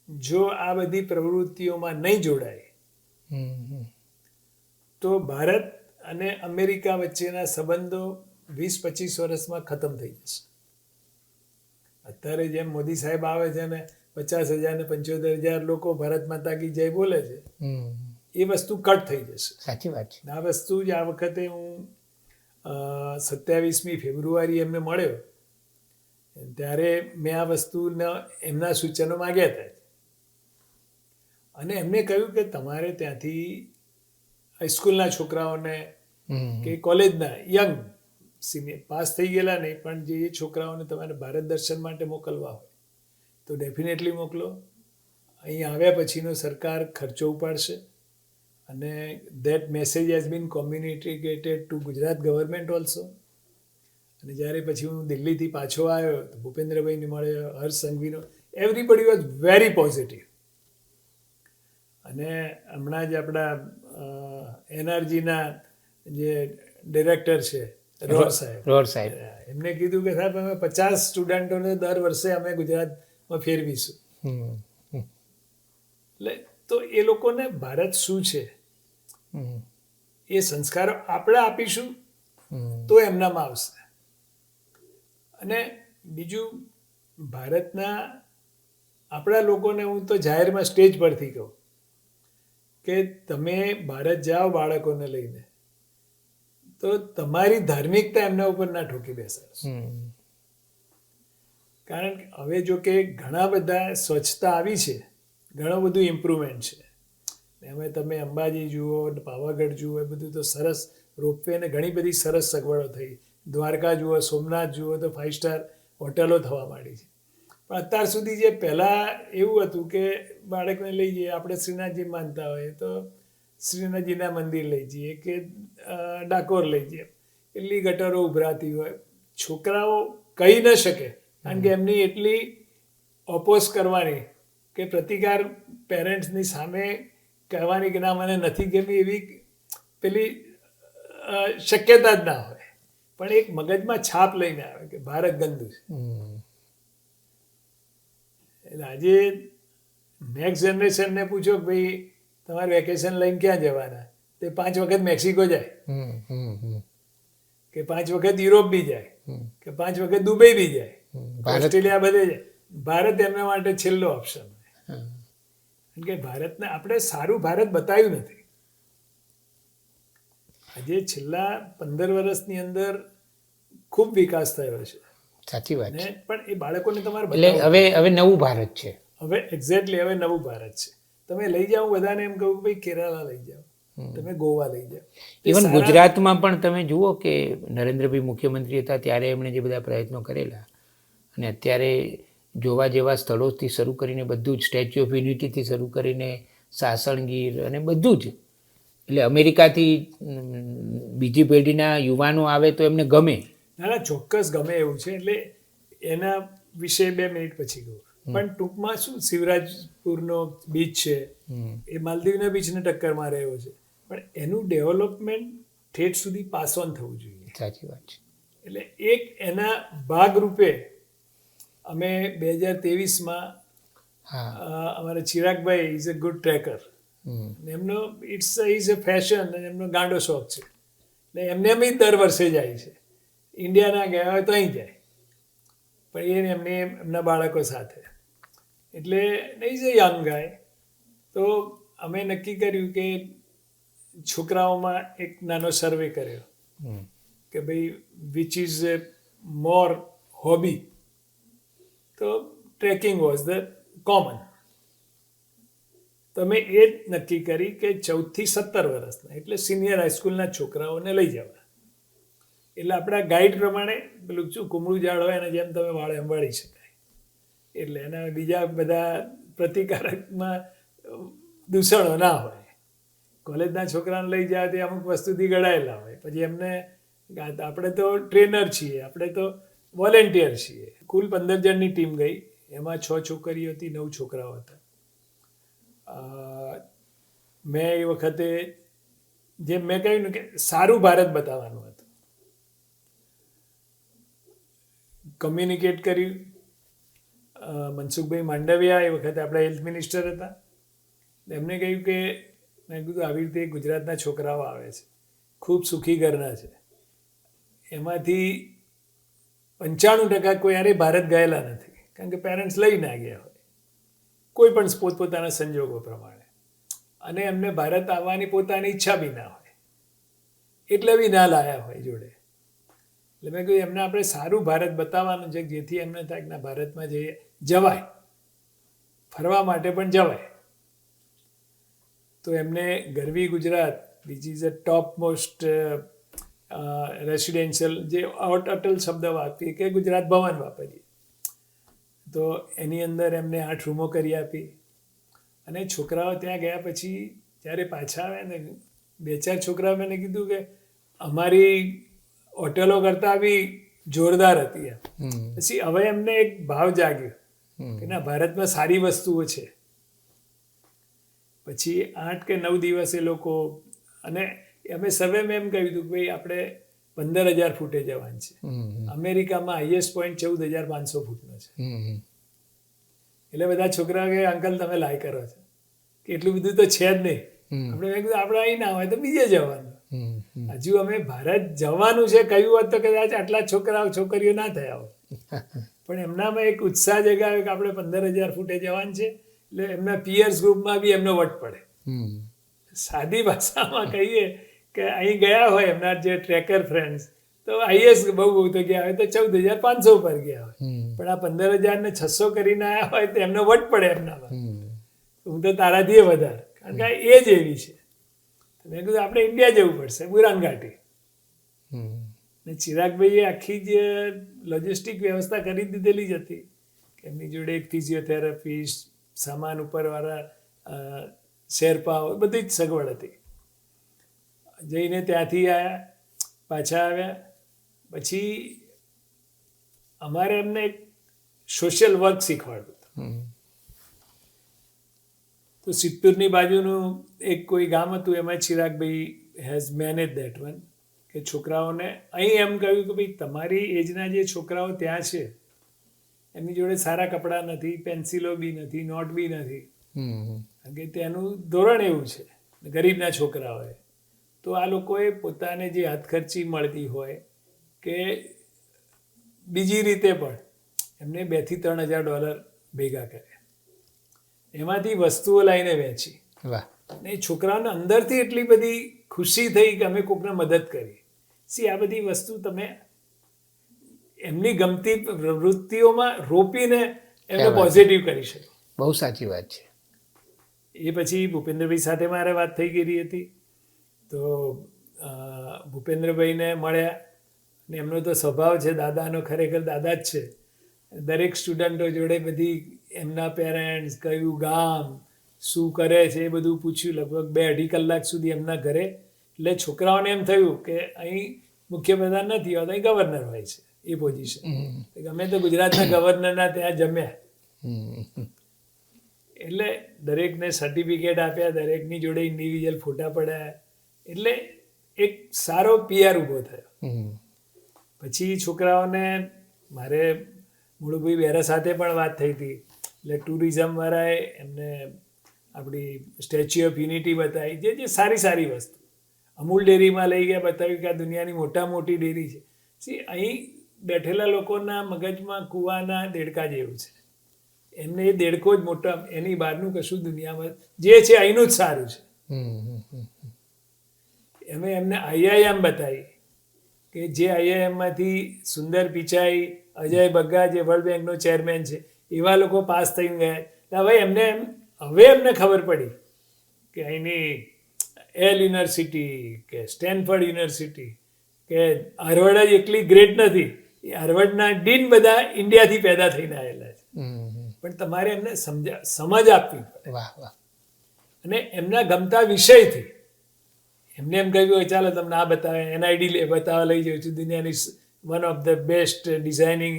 જો આ બધી પ્રવૃત્તિઓમાં નહીં જોડાય તો ભારત અને અમેરિકા વચ્ચેના સંબંધો 20-25 વર્ષમાં ખતમ થઈ જશે. અત્યારે જેમ મોદી સાહેબ આવે છે ને 50,000 ને 75,000 લોકો ભારત માતા કી જય બોલે છે, એ વસ્તુ કટ થઈ જશે. સાચી વાત છે. આ વસ્તુ જ આ વખતે હું 27મી ફેબ્રુઆરી એમને મળ્યો ત્યારે મેં આ વસ્તુના એમના સૂચનો માગ્યા હતા અને એમને કહ્યું કે તમારે ત્યાંથી હાઈસ્કૂલના છોકરાઓને કે કોલેજના યંગ સિનિયર પાસ થઈ ગયેલા નહીં પણ જે છોકરાઓને તમારે ભારત દર્શન માટે મોકલવા હોય તો ડેફિનેટલી મોકલો. અહીં આવ્યા પછીનો સરકાર ખર્ચો ઉપાડશે અને that message has been communicated to Gujarat government also. અને જ્યારે પછી હું દિલ્હીથી પાછો આવ્યો તો ભૂપેન્દ્રભાઈને મળ્યો, હર્ષ સંઘવીનો, એવરીબડી વોઝ વેરી પોઝિટિવ. અને હમણાં જ આપણા એનઆરજીના જે ડિરેક્ટર છે રોડ સાહેબ, એમને કીધું કે સાહેબ અમે 50 સ્ટુડન્ટોને દર વર્ષે અમે ગુજરાતમાં ફેરવીશું. એટલે તો એ લોકોને ભારત શું છે એ સંસ્કારો આપણે આપીશું તો એમનામાં આવશે. અને બીજું ભારતના આપણા લોકોને હું તો જાહેરમાં સ્ટેજ પરથી કહું કે તમે ભારત જાઓ બાળકોને લઈને તો તમારી ધાર્મિકતા એમના ઉપર ના ઠોકી બેસાડશો. કારણ કે હવે જો કે ઘણા બધા સ્વચ્છતા આવી છે, ઘણું બધું ઇમ્પ્રુવમેન્ટ છે. એમાં તમે અંબાજી જુઓ, પાવાગઢ જુઓ, એ બધું તો સરસ રોપવે ને ઘણી બધી સરસ સગવડો થઈ. દ્વારકા જુઓ, સોમનાથ જુઓ તો 5 સ્ટાર હોટલો થવા માંડી છે. પણ અત્યાર સુધી જે પહેલાં એવું હતું કે બાળકને લઈ જઈએ, આપણે શ્રીનાથજી માનતા હોઈએ તો શ્રીનાથજીના મંદિર લઈ જઈએ કે ડાકોર લઈ જઈએ, એટલી ગટરો ઉભરાતી હોય, છોકરાઓ કહી ન શકે કારણ કે એમની એટલી ઓપોઝ કરવાની કે પ્રતિકાર પેરેન્ટ્સની સામે કહેવાની કે ના મને નથી ગમી એવી પેલી શક્યતા જ ના હોય. પણ એક મગજમાં છાપ લઈને આવે કે ભારત ગંદુ છે. એટલે આજે નેક્સ્ટ જનરેશનને પૂછો કે ભાઈ તમારે વેકેશન લઈને ક્યાં જવાના, તે 5 વખત મેક્સિકો જાય કે 5 વખત યુરોપ બી જાય કે 5 વખત દુબઈ બી જાય, ઓસ્ટ્રેલિયા બધે જાય. ભારત એમના માટે છેલ્લો ઓપ્શન. કારણ કે ભારતને આપણે સારું ભારત બતાવ્યું નથી. આજે છેલ્લા 15 વર્ષની અંદર ખૂબ વિકાસ થયો છે. સાચી વાત છે. પણ એ બાળકોને તમારે એટલે હવે નવું ભારત છે. હવે એક્ઝેક્ટલી હવે નવું ભારત છે. તમે લઈ જાઓ, બધાને એમ કહું ભાઈ કેરાલા લઈ જાઓ, તમે ગોવા લઈ જાઓ. ઇવન ગુજરાતમાં પણ તમે જુઓ કે નરેન્દ્રભાઈ મુખ્યમંત્રી હતા ત્યારે એમણે જે બધા પ્રયત્નો કરેલા અને અત્યારે જોવા જેવા સ્થળોથી શરૂ કરીને બધું જ, સ્ટેચ્યુ ઓફ યુનિટીથી શરૂ કરીને સાસણગીર અને બધું જ. એટલે અમેરિકાથી બીજી પેઢીના યુવાનો આવે તો એમને ગમે. ના ના, ચોક્કસ ગમે એવું છે. એટલે એના વિશે 2 મિનિટ પછી કહું. પણ ટૂંકમાં શું, શિવરાજપુરનો બીચ છે એ માલદીવના બીચને ટક્કર મારે એવો છે, પણ એનું ડેવલપમેન્ટ ઠેઠ સુધી પાસ ઓન થવું જોઈએ. સાચી વાત છે. એટલે એક એના ભાગરૂપે અમે 2023માં અમારા ચિરાગભાઈ ઇઝ અ ગુડ ટ્રેકર, એમનો ઇઝ અ ફેશન અને એમનો ગાંડો શોખ છે. એટલે એમને એમ દર વર્ષે જાય છે. ઇન્ડિયા ના ગયા હોય તો અહીં જાય, પણ એમના બાળકો સાથે. એટલે ઇઝ અ યંગ ગાય. તો અમે નક્કી કર્યું કે છોકરાઓમાં એક નાનો સર્વે કર્યો કે ભાઈ which is A more hobby. તો ટ્રેકિંગ વોઝ ધ કોમન. તો મેં એ જ નક્કી કરી કે 14 થી 17 વર્ષના, એટલે સિનિયર હાઈસ્કૂલના છોકરાઓને લઈ જવા. એટલે આપણા ગાઈડ પ્રમાણે પેલું શું કુમળું ઝાડ હોય એના જેમ તમે વાળ સંભાળી શકાય. એટલે એના બીજા બધા પ્રતિકારકમાં દૂષણો ના હોય. કોલેજના છોકરાને લઈ જાય તે અમુક વસ્તુથી ગળાયેલા હોય, પછી એમને આપણે તો ટ્રેનર છીએ, આપણે તો વોલેન્ટિયર છીએ. કુલ 15 જણની ટીમ ગઈ, એમાં 6 છોકરીઓ હતી, 9 છોકરાઓ હતા. મેં એ વખતે જેમ મેં કહ્યું ને કે સારું ભારત બતાવવાનું હતું. કમ્યુનિકેટ કર્યું. મનસુખભાઈ માંડવિયા એ વખતે આપણા હેલ્થ મિનિસ્ટર હતા. એમને કહ્યું કે મેં કીધું આવી રીતે ગુજરાતના છોકરાઓ આવે છે, ખૂબ સુખી ઘરના છે, એમાંથી 95% કોઈ યારે ભારત ગયેલા નથી, કારણ કે પેરેન્ટ્સ લઈ ના ગયા હોય, કોઈ પણ પોતપોતાના સંજોગો પ્રમાણે, અને એમને ભારત આવવાની પોતાની ઈચ્છા બી ના હોય, એટલે બી ના લાયા હોય જોડે. એટલે મેં કહ્યું એમને આપણે સારું ભારત બતાવવાનું છે, જેથી એમને થાય કે ના ભારતમાં જવાય, ફરવા માટે પણ જવાય. તો એમને Garvi Gujarat, which is a top most residential, જે અટલ શબ્દ વાપરીએ કે ગુજરાત ભવન વાપરીએ, તો એની અંદર એમને 8 રૂમો કરી આપી. અને છોકરાઓ ત્યાં ગયા પછી જ્યારે પાછા આવે ને, 2-4 છોકરાઓ મેં કીધું કે અમારી હોટલો કરતાં બી જોરદાર હતી. પછી હવે એમને એક ભાવ જાગ્યો કે ના, ભારતમાં સારી વસ્તુઓ છે. પછી 8 કે 9 દિવસ એ લોકો, અને અમે સર્વેમાં એમ કહ્યું હતું કે ભાઈ આપણે 15,000 ફૂટે જવાનું છે. અમેરિકામાં હાઈએસ્ટ પોઈન્ટ 14,500 ફૂટનો છે. એટલે બધા છોકરાઓ કે અંકલ તમે લાય કરો છો કે એટલું બધું તો છે જ નહીં. આપણે મેં કીધું આપણે અહીં ના હોય તો બીજે જવાનું. હજુ અમે ભારત જવાનું છે કહ્યું હોત તો કદાચ આટલા છોકરાઓ છોકરીઓ ના થયા હોય, પણ એમનામાં એક ઉત્સાહ જગાવ્યો કે આપણે 15,000 ફૂટે જવાનું છે. એટલે એમના પિયર્સ ગ્રુપમાં બી એમનો વટ પડે. સાદી ભાષામાં કહીએ કે અહીં ગયા હોય એમના જે ટ્રેકર ફ્રેન્ડ્સ, તો હાઈએસ્ટ બહુ તો ગયા હોય તો 14,500 પર ગયા હોય, પણ આ 15,600 કરીને આવ્યા હોય તો એમનો વટ પડે એમનામાં. હું તો તારાથી વધારે, કારણ કે એ જ એવી છે. મેં કીધું આપણે ઇન્ડિયા જવું પડશે, બુરાન ઘાટી. ને ચિરાગભાઈએ આખી જ લોજિસ્ટિક વ્યવસ્થા કરી દીધેલી જ હતી. એમની જોડે એક ફિઝિયોથેરાપિસ્ટ, સામાન ઉપરવાળા શેરપાઓ, બધી જ સગવડ હતી. જઈને ત્યાંથી આવ્યા, પાછા આવ્યા. પછી અમારે એમને એક સોશિયલ વર્ક શીખવાડ્યું હતું. તો સિત્તુરની બાજુનું એક કોઈ ગામ હતું, એમાં ચિરાગભાઈ હેઝ મેનેજ દેટ વન, કે છોકરાઓને અહીં એમ કહ્યું કે ભાઈ તમારી એજના જે છોકરાઓ ત્યાં છે એમની જોડે સારા કપડાં નથી, પેન્સિલો બી નથી, નોટ બી નથી, કારણ કે ત્યાંનું ધોરણ એવું છે ગરીબના છોકરાઓએ. તો આ લોકોએ પોતાને જે હાથખર્ચી મળતી હોય કે બીજી રીતે પણ એમને $2,000 થી $3,000 ભેગા કર્યા, એમાંથી વસ્તુઓ લાવીને વેચી. ને છોકરાઓને અંદરથી એટલી બધી ખુશી થઈ કે અમે કોઈકને મદદ કરી. આ બધી વસ્તુ તમે એમની ગમતી વૃત્તિઓમાં રોપીને એમને પોઝિટિવ કરી શકો. બહુ સાચી વાત છે. એ પછી ભૂપેન્દ્રભાઈ સાથે મારે વાત થઈ ગયેલી હતી. તો ભૂપેન્દ્રભાઈને મળ્યા, ને એમનો તો સ્વભાવ છે દાદાનો, ખરેખર દાદા જ છે. દરેક સ્ટુડન્ટો જોડે બધી એમના પેરેન્ટ્સ, કયું ગામ, શું કરે છે એ બધું પૂછ્યું. લગભગ 2-2.5 કલાક સુધી એમના ઘરે. એટલે છોકરાઓને એમ થયું કે અહીં મુખ્યપ્રધાન નથી હોતા, અહીં ગવર્નર હોય છે એ પોઝિશન. અમે તો ગુજરાતના ગવર્નરના ત્યાં જમ્યા. એટલે દરેકને સર્ટિફિકેટ આપ્યા, દરેકની જોડે ઇન્ડિવિજ્યુઅલ ફોટા પડાયા. એટલે એક સારો PR ઊભો થયો. પછી છોકરાઓને મારે મુળુભાઈ બેરા સાથે પણ વાત થઈ હતી. એટલે ટુરિઝમવાળાએ એમને આપણી સ્ટેચ્યુ ઓફ યુનિટી બતાવી, જે સારી સારી વસ્તુ. અમૂલ ડેરીમાં લઈ ગયા, બતાવ્યું કે આ દુનિયાની મોટી ડેરી છે. અહીં બેઠેલા લોકોના મગજમાં કૂવાના દેડકા જેવું છે. એમને એ દેડકો જ મોટા, એની બહારનું કશું દુનિયામાં જે છે અહીંનું જ સારું છે. એમે એમને IIM બતાવી કે જે IIMમાંથી સુંદર પિચાઈ, અજય બગ્ગા જે વર્લ્ડ બેંકનો ચેરમેન છે, એવા લોકો પાસ થઈને ગયા. એટલે હવે એમને ખબર પડી કે અહીંની એલ યુનિવર્સિટી કે સ્ટેનફર્ડ યુનિવર્સિટી કે હાર્વર્ડ જ એકલી ગ્રેટ નથી. એ હાર્વર્ડના ડીન બધા ઇન્ડિયાથી પેદા થઈને આવેલા છે. પણ તમારે એમને સમજ આપવી પડે. અને એમના ગમતા વિષયથી એમને એમ કહ્યું કે ચાલો તમને આ બતાવે, NID બતાવવા લઈ જાઉં છું, દુનિયાની one of the best designing.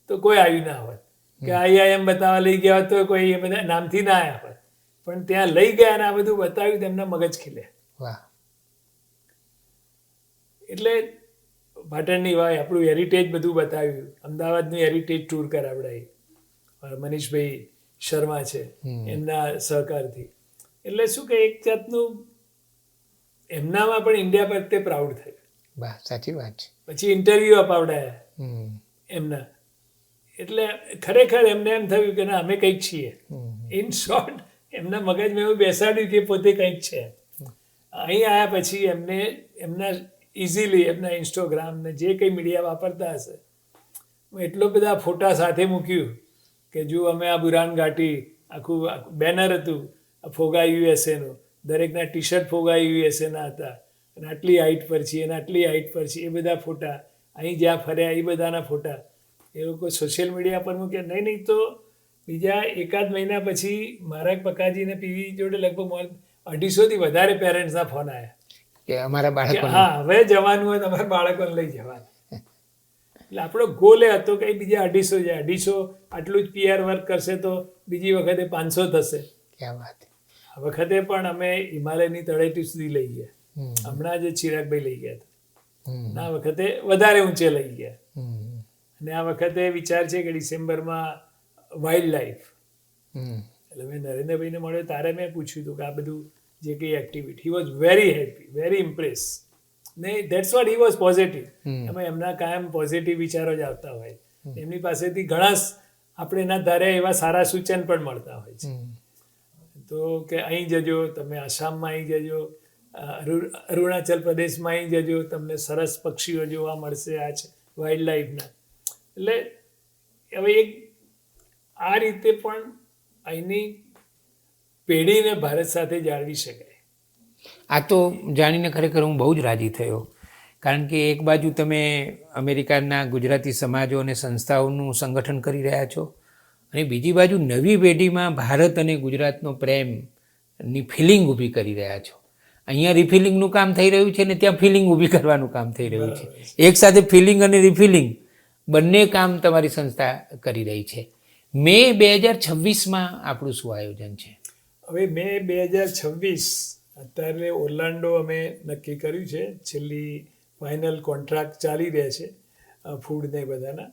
તો કોઈ આવ્યું ના હોત. કે IIM બતાવવા લઈ ગયા હોત તો કોઈ એ બધા નામથી ના આવ્યા હોત. પણ ત્યાં લઈ ગયા અને આ બધું બતાવ્યું, તેમના મગજ ખીલે. એટલે પાટણની વાય, આપણું હેરિટેજ બધું બતાવ્યું. અમદાવાદનું હેરિટેજ ટૂર કરાવડાવી મનીષભાઈ શર્મા છે એમના સહકારથી. એટલે શું કે એક જાતનું એમનામાં પણ ઇન્ડિયા પ્રત્યે પ્રાઉડ થયું. સાચી વાત છે. પછી ઇન્ટરવ્યૂ અપાવડાયા એમના. એટલે ખરેખર એમને એમ થયું કે ના અમે કંઈક છીએ. ઇન શોર્ટ એમના મગજમાં એવું બેસાડ્યું કે પોતે કંઈક છે. અહીં આવ્યા પછી એમના ઇઝીલી એમના ઇન્સ્ટાગ્રામ ને જે કંઈ મીડિયા વાપરતા હશે, એટલો બધા ફોટા સાથે મૂક્યું કે જો અમે આ બુરાન ઘાટી, આખું બેનર હતું ફોગા USAનું, દરેકના ટી-શર્ટ ફોગા USAના હતા. અને આટલી હાઇટ પર છીએ અને આટલી હાઇટ પર છીએ, એ બધા ફોટા. અહીં જ્યાં ફર્યા એ બધાના ફોટા એ લોકો સોશિયલ મીડિયા પર મૂકે. નહીં તો બીજા એકાદ મહિના પછી મારા પકાજીને PV જોડે લગભગ 250થી વધારે પેરેન્ટ્સના ફોન આવ્યા કે અમારા બાળકો, હા હવે જવાનું હોય તમારા બાળકોને લઈ જવાનું. એટલે આપણો ગોલ એ હતો કે બીજા 250 જાય, 250 આટલું જ PR વર્ક કરશે તો બીજી વખતે 500 થશે. ક્યાં વાત. આ વખતે પણ અમે હિમાલયની તળેટી સુધી લઈ ગયા. હમણાં જ ચિરાગભાઈ લઈ ગયા હતા. આ વખતે વધારે ઊંચે લઈ ગયા. અને આ વખતે વિચાર છે કે ડિસેમ્બરમાં વાઇલ્ડ લાઈફ. એટલે મેં નરેન્દ્રભાઈને મળ્યો ત્યારે મેં પૂછ્યું હતું કે આ બધું જે કંઈ activity, he was very happy, very impress. ને that's what he was positive. એમાં એમના કાયમ પોઝિટિવ વિચારો જ આવતા હોય. એમની પાસેથી ઘણા આપણે એના ધારે એવા સારા સૂચન પણ મળતા હોય છે. તો કે અહીં જજો, તમે આસામમાં અહીં જજો, અરુણાચલ પ્રદેશમાં અહીં જજો, તમને સરસ પક્ષીઓ જોવા મળશે. આ છે વાઇલ્ડ લાઈફના. એટલે હવે આ રીતે પણ અહીંની પેઢીને ભારત સાથે જાળવી શકાય. આ તો જાણીને ખરેખર હું બહુ જ રાજી થયો. કારણ કે એક બાજુ તમે અમેરિકાના ગુજરાતી સમાજો અને સંસ્થાઓનું સંગઠન કરી રહ્યા છો, અને બીજી બાજુ નવી પેઢીમાં ભારત અને ગુજરાતનો પ્રેમની ફિલિંગ ઊભી કરી રહ્યા છો. અહીંયા રિફિલિંગનું કામ થઈ રહ્યું છે ને ત્યાં ફિલિંગ ઊભી કરવાનું કામ થઈ રહ્યું છે. એક સાથે ફિલિંગ અને રિફિલિંગ બંને કામ તમારી સંસ્થા કરી રહી છે. મે 2026માં આપણું શું આયોજન છે? હવે મે 2026 અત્યારે ઓર્લાન્ડો અમે નક્કી કર્યું છે. છેલ્લી ફાઇનલ કોન્ટ્રાક્ટ ચાલી રહ્યા છે ફૂડને બધાના.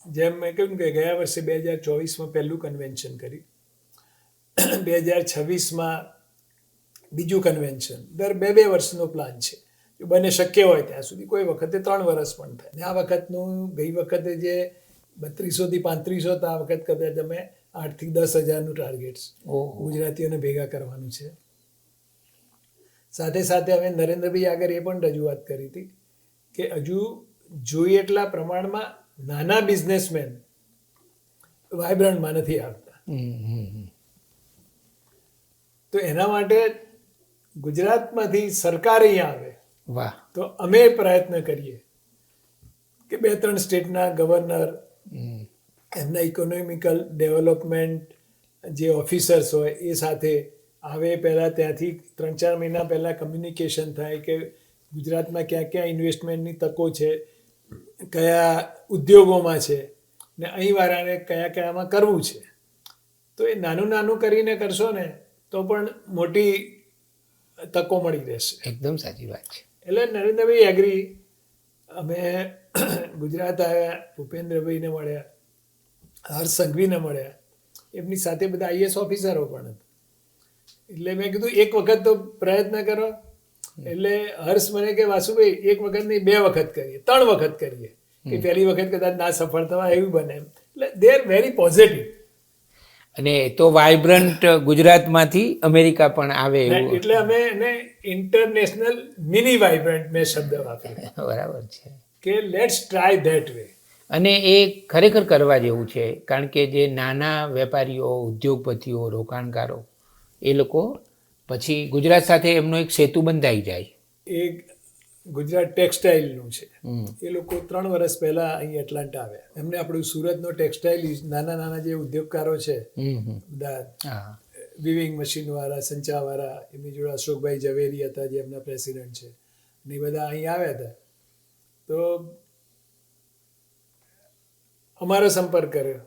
જેમ મેં કહ્યું કે ગયા વર્ષે 2024માં પહેલું કન્વેન્શન કર્યું, 2026માં બીજું કન્વેન્શન. દર 2 વર્ષનો પ્લાન છે. જો બને શક્ય હોય ત્યાં સુધી, કોઈ વખતે 3 વર્ષ પણ થાય. આ વખતનું ગઈ વખતે જે 3200થી 3500 હતા, આ વખત કદાચ અમે 8,000 થી 10,000નું ટાર્ગેટ ગુજરાતીઓને ભેગા કરવાનું છે. સાથે સાથે અમે નરેન્દ્રભાઈ આગળ એ પણ રજૂઆત કરી હતી કે હજુ જોઈએ એટલા પ્રમાણમાં નાના બિઝનેસમેન વાઇબ્રન્ટમાં નથી આવતા. તો એના માટે ગુજરાતમાંથી સરકાર અહીંયા આવે તો અમે પ્રયત્ન કરીએ કે 2-3 સ્ટેટના ગવર્નર, હમ. એમના ઇકોનોમિકલ ડેવલપમેન્ટ જે ઓફિસર્સ હોય એ સાથે આવે, પહેલાં ત્યાંથી 3-4 મહિના પહેલાં કમ્યુનિકેશન થાય કે ગુજરાતમાં ક્યાં ક્યાં ઇન્વેસ્ટમેન્ટની તકો છે, કયા ઉદ્યોગોમાં છે, ને અહીં વાળાને કયા કયામાં કરવું છે. તો એ નાનું નાનું કરીને કરશો ને તો પણ મોટી તકો મળી રહેશે. એકદમ સાચી વાત છે. એટલે નરેન્દ્રભાઈ એગ્રી. અમે ગુજરાત આવ્યા, ભૂપેન્દ્રભાઈને મળ્યા, હર્ષ સંઘવીને મળ્યા, એમની સાથે બધા IAS ઓફિસરો પણ હતા. એટલે મેં કીધું એક વખત તો પ્રયત્ન કરો. એટલે હર્ષ મને કે વાસુભાઈ એક વખત નહીં 2 વખત કરીએ, 3 વખત કરીએ, કે પહેલી વખત કદાચ ના સફળ થવા એવું બને એમ. એટલે દે આર વેરી પોઝિટિવ. અને તો વાઇબ્રન્ટ ગુજરાતમાંથી અમેરિકા પણ આવે એવું. એટલે અમે એને ઇન્ટરનેશનલ મિની વાઇબ્રન્ટ મેં શબ્દ વાપર્યો બરાબર છે. કે લેટ્સ ટ્રાય ધેટ વે. અને એ ખરેખર કરવા જેવું છે, કારણ કે જે નાના વેપારીઓ, ઉદ્યોગપતિઓ, રોકાણકારો, એ લોકો પછી ગુજરાત સાથે એમનો એક સેતુ બંધાઈ જાય. એ ગુજરાત ટેક્સટાઇલનું છે. એ લોકો 3 વર્ષ પહેલા અહીં એટલાન્ટા આવ્યા. એમને આપણું સુરતનો ટેક્સટાઇલ નાના નાના જે ઉદ્યોગકારો છે બધા, વિવિંગ મશીનવાળા, સંચાવાળા, એમની જોડે અશોકભાઈ ઝવેરી હતા જે એમના પ્રેસિડેન્ટ છે, ને એ બધા અહીં આવ્યા હતા. તો અમારો સંપર્ક કર્યો,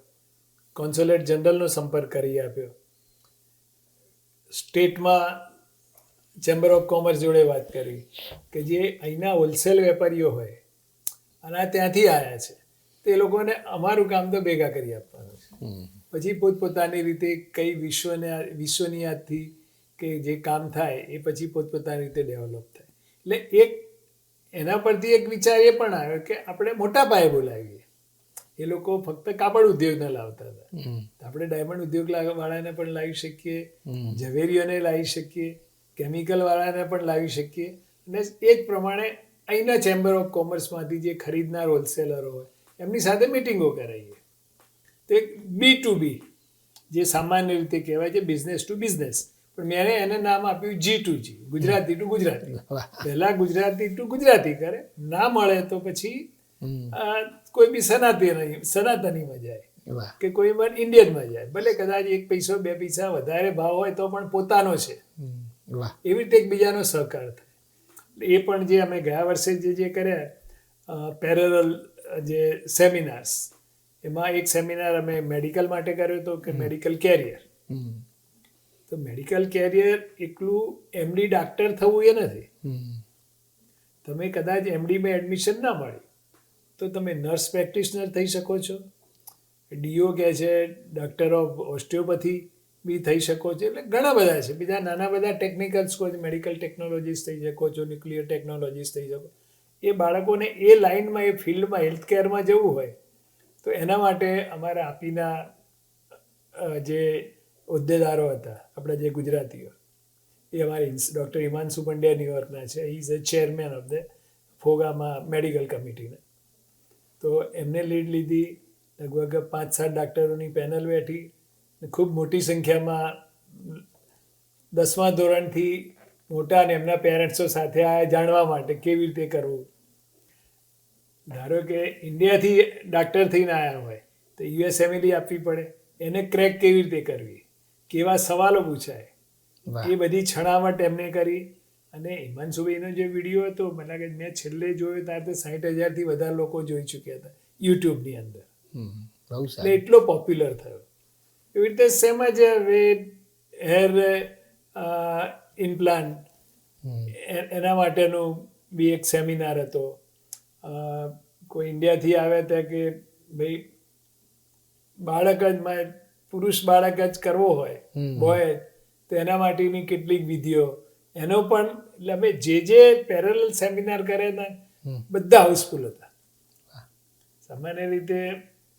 કોન્સ્યુલેટ જનરલનો સંપર્ક કરી આપ્યો, સ્ટેટમાં ચેમ્બર ઓફ કોમર્સ જોડે વાત કરી કે જે અહીંના હોલસેલ વેપારીઓ હોય અને આ ત્યાંથી આવ્યા છે તે લોકોને અમારું કામ તો ભેગા કરી આપવાનું છે. પછી પોતપોતાની રીતે કઈ વિશ્વની યાદથી કે જે કામ થાય એ પછી પોતપોતાની રીતે ડેવલપ થાય. એટલે એક એના પરથી એક વિચાર એ પણ આવ્યો કે આપણે મોટા પાયે બોલાવીએ. એ લોકો ફક્ત કાપડ ઉદ્યોગને લાવતા હતા, આપણે ડાયમંડ ઉદ્યોગ વાળાને પણ લાવી શકીએ, ઝવેરીઓને લાવી શકીએ, કેમિકલ વાળાને પણ લાવી શકીએ. અને એ જ પ્રમાણે અહીંના ચેમ્બર ઓફ કોમર્સમાંથી જે ખરીદનાર હોલસેલરો હોય એમની સાથે મિટિંગો કરાવીએ. તો એક B2B જે સામાન્ય રીતે કહેવાય છે બિઝનેસ ટુ બિઝનેસ, પણ મેં એને નામ આપ્યું G2G, ગુજરાતી ટુ ગુજરાતી. પહેલાં ગુજરાતી ટુ ગુજરાતી કરે, ના મળે તો પછી કોઈ બી સનાતનીમાં જાય કે કોઈ પણ ઇન્ડિયનમાં જાય, ભલે કદાચ 1 પૈસો 2 પૈસા વધારે ભાવ હોય તો પણ પોતાનો છે. એવી રીતે એકબીજાનો સહકાર થાય. એ પણ જે અમે ગયા વર્ષે જે કર્યા પેરેલલ જે સેમિનાર્સ, એમાં એક સેમિનાર અમે મેડિકલ માટે કર્યો હતો કે મેડિકલ કેરિયર. તો મેડિકલ કેરિયર એકલું MD ડાક્ટર થવું એ નથી. તમે કદાચ MDમાં એડમિશન ના મળે તો તમે નર્સ પ્રેક્ટિશનર થઈ શકો છો, DO કહે છે ડૉક્ટર ઓફ ઓસ્ટિયોપેથી બી થઈ શકો છો. એટલે ઘણા બધા છે, બીજા નાના બધા ટેકનિકલ્સ કોઈ મેડિકલ ટેકનોલોજીસ થઈ શકો છો, ન્યુક્લિયર ટેકનોલોજીસ થઈ શકો. એ બાળકોને એ લાઇનમાં, એ ફિલ્ડમાં, હેલ્થ કેરમાં જવું હોય તો એના માટે અમારા આપીના જે હોદ્દેદારો હતા, આપણા જે ગુજરાતીઓ, એ અમારી ડૉક્ટર હિમાંશુ પંડ્યા ન્યુયોર્કના છે, he is a chairman of the ફોગામાં મેડિકલ કમિટીને. તો એમને લીડ લીધી, લગભગ 5-7 ડાક્ટરોની પેનલ બેઠી, ખૂબ મોટી સંખ્યામાં 10મા ધોરણથી મોટા અને એમના પેરેન્ટ્સો સાથે આવ્યા જાણવા માટે કેવી રીતે કરવું. ધારો કે ઇન્ડિયાથી ડાક્ટર થઈને આવ્યા હોય તો US ફેમિલી આપવી પડે, એને ક્રેક કેવી રીતે કરવી, કેવા સવાલો પૂછાય, એ બધી છણાવટ એમને કરી. અને હિમાંશુભાઈનો જે વિડીયો હતો, મને લાગે મેં છેલ્લે જોયો ત્યારે તો 60,000થી વધારે લોકો જોઈ ચૂક્યા હતા યુટ્યુબની અંદર. એટલે એટલો પોપ્યુલર થયો. એવી રીતે સેમ જ હેર ઇમ્પ્લાન્ટ, એના માટેનો બી એક સેમિનાર હતો. કોઈ ઇન્ડિયાથી આવ્યા હતા કે ભાઈ બાળક જ પુરુષ બાળક જ કરવો હોય બોય, તો એના માટેની કેટલીક વિધિઓ, એનો પણ. એટલે અમે જે પેરેલલ સેમિનાર કર્યા હતા બધા હાઉસફુલ હતા. સામાન્ય રીતે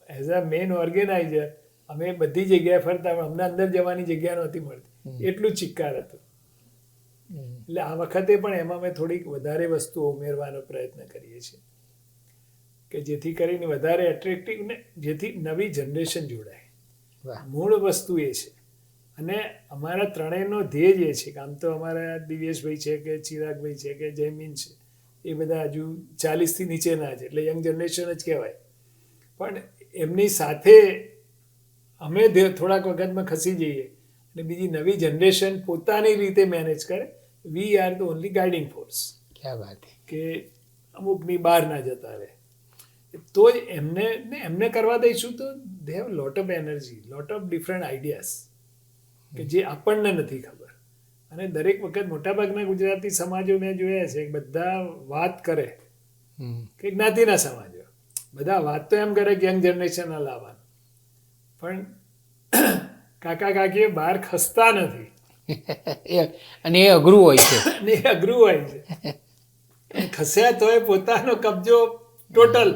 એઝ અ મેઇન ઓર્ગેનાઇઝર અમે બધી જગ્યાએ ફરતા, પણ અમને અંદર જવાની જગ્યા નહોતી મળતી, એટલું ચિક્કાર હતું. એટલે આ વખતે પણ એમાં અમે થોડીક વધારે વસ્તુઓ ઉમેરવાનો પ્રયત્ન કરીએ છીએ કે જેથી કરીને વધારે એટ્રેક્ટિવ ને જેથી નવી જનરેશન જોડાય. મૂળ વસ્તુ એ છે. અને અમારા ત્રણેયનો ધ્યેય એ છે કે આમ તો અમારા દિવ્યેશભાઈ છે કે ચિરાગભાઈ છે કે જયમીન છે, એ બધા હજુ 40થી નીચેના છે, એટલે યંગ જનરેશન જ કહેવાય. પણ એમની સાથે અમે થોડાક વખતમાં ખસી જઈએ અને બીજી નવી જનરેશન પોતાની રીતે મેનેજ કરે. We are the only guiding force. ક્યાં વાત કે અમુકની બહાર ના જતા રહે, તો જ એમને કરવા દઈશું તો they have lot of energy, lot of different ideas કે જે આપણને નથી ખબર. અને દરેક વખત મોટાભાગના ગુજરાતી સમાજો મેં જોયા છે બધા વાત કરે કે જ્ઞાતિના સમાજો બધા વાત તો એમ કરે કે યંગ જનરેશન લાવવાનું, પણ કાકા કાકીએ બહાર ખસતા નથી. અને એ અઘરું હોય છે. અને એ અઘરું હોય છે. ખસ્યા તોય પોતાનો કબજો ટોટલ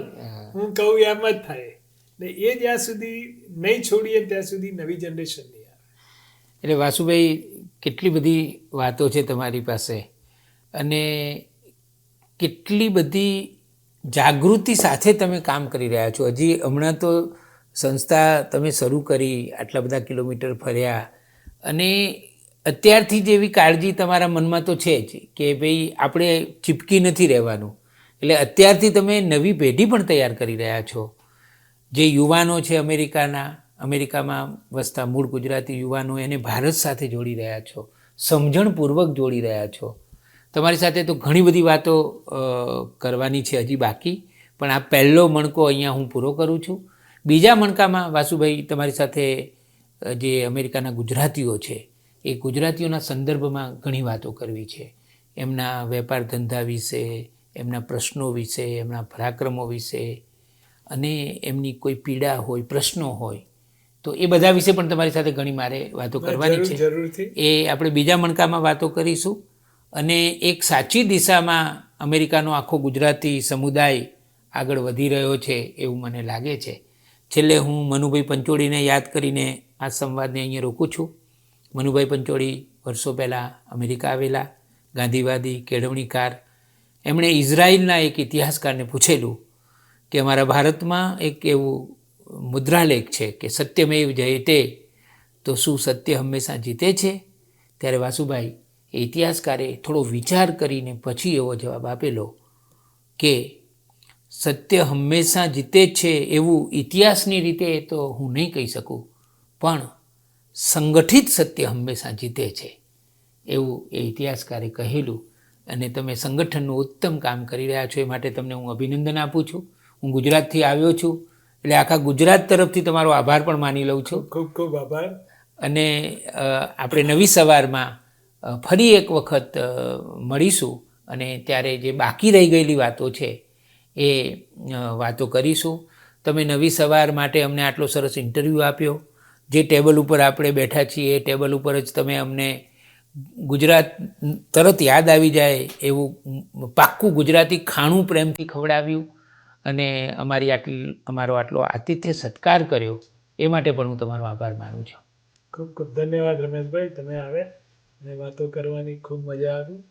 હું કહું એમ જ થાય. ને એ જ્યાં સુધી નહીં છોડીએ ત્યાં સુધી નવી જનરેશન નહીં આવે. એટલે વાસુભાઈ, કેટલી બધી વાતો છે તમારી પાસે અને કેટલી બધી જાગૃતિ સાથે તમે કામ કરી રહ્યા છો. હજી હમણાં તો સંસ્થા તમે શરૂ કરી, આટલા બધા કિલોમીટર ફર્યા અને અત્યારથી જ એવી કાળજી તમારા મનમાં તો છે જ કે ભાઈ આપણે ચીપકી નથી રહેવાનું. એટલે અત્યારથી તમે નવી પેઢી પણ તૈયાર કરી રહ્યા છો. જે યુવાનો છે અમેરિકામાં વસતા મૂળ ગુજરાતી યુવાનો, એને ભારત સાથે જોડી રહ્યા છો, સમજણપૂર્વક જોડી રહ્યા છો. તમારી સાથે તો ઘણી બધી વાતો કરવાની છે હજી બાકી, પણ આ પહેલો મણકો અહીંયા હું પૂરો કરું છું. બીજા મણકામાં વાસુભાઈ તમારી સાથે જે અમેરિકાના ગુજરાતીઓ છે એ ગુજરાતીઓના સંદર્ભમાં ઘણી વાતો કરવી છે. એમના વેપાર ધંધા વિશે, એમના પ્રશ્નો વિશે, એમના પરાક્રમો વિશે, અને એમની કોઈ પીડા હોય, પ્રશ્નો હોય, તો એ બધા વિશે પણ તમારી સાથે ઘણી મારે વાતો કરવાની છે. જરૂરથી એ આપણે બીજા મણકામાં વાતો કરીશું. અને એક સાચી દિશામાં અમેરિકાનો આખો ગુજરાતી સમુદાય આગળ વધી રહ્યો છે એવું મને લાગે છે. છેલ્લે હું મનુભાઈ પંચોળીને યાદ કરીને આ સંવાદને અહીંયા રોકું છું. મનુભાઈ પંચોળી વર્ષો પહેલાં અમેરિકા આવેલા, ગાંધીવાદી, કેળવણીકાર. એમણે ઇઝરાયલના એક ઇતિહાસકારને પૂછેલું કે અમારા ભારતમાં એક એવું મુદ્રાલેખ છે કે સત્યમેવ જયતે, તો શું સત્ય હંમેશા જીતે છે? ત્યારે વાસુભાઈ એ ઇતિહાસકારે થોડો વિચાર કરીને પછી એવો જવાબ આપેલો કે સત્ય હંમેશા જીતે જ છે એવું ઇતિહાસની રીતે તો હું નહીં કહી શકું, પણ સંગઠિત સત્ય હંમેશા જીતે છે એવું એ ઇતિહાસકારે કહેલું. અને તમે સંગઠનનું ઉત્તમ કામ કરી રહ્યા છો, એ માટે તમને હું અભિનંદન આપું છું. હું ગુજરાતથી આવ્યો છું એટલે આખા ગુજરાત તરફથી તમારો આભાર પણ માની લઉં છું. ખૂબ ખૂબ આભાર. અને આપણે નવી સવારમાં ફરી એક વખત મળીશું અને ત્યારે જે બાકી રહી ગયેલી વાતો છે એ વાતો કરીશું. તમે નવી સવાર માટે અમને આટલો સરસ ઇન્ટરવ્યૂ આપ્યો. જે ટેબલ ઉપર આપણે બેઠા છીએ એ ટેબલ ઉપર જ તમે અમને ગુજરાત તરત યાદ આવી જાય એવું પાક્કું ગુજરાતી ખાણું પ્રેમથી ખવડાવ્યું અને અમારો આટલો આતિથ્ય સત્કાર કર્યો, એ માટે પણ હું તમારો આભાર માનું છું. ખૂબ ખૂબ ધન્યવાદ રમેશભાઈ. તમે આવે અને વાતો કરવાની ખૂબ મજા આવી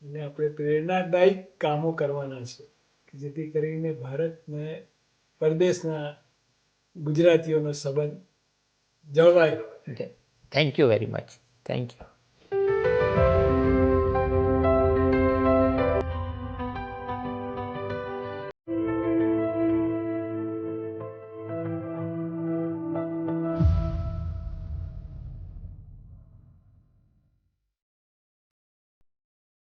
અને આપણે પ્રેરણાદાયક કામો કરવાના છે કે જેથી કરીને ભારત અને પરદેશના ગુજરાતીઓનો સંબંધ જળવાય. Thank you very much. Thank you.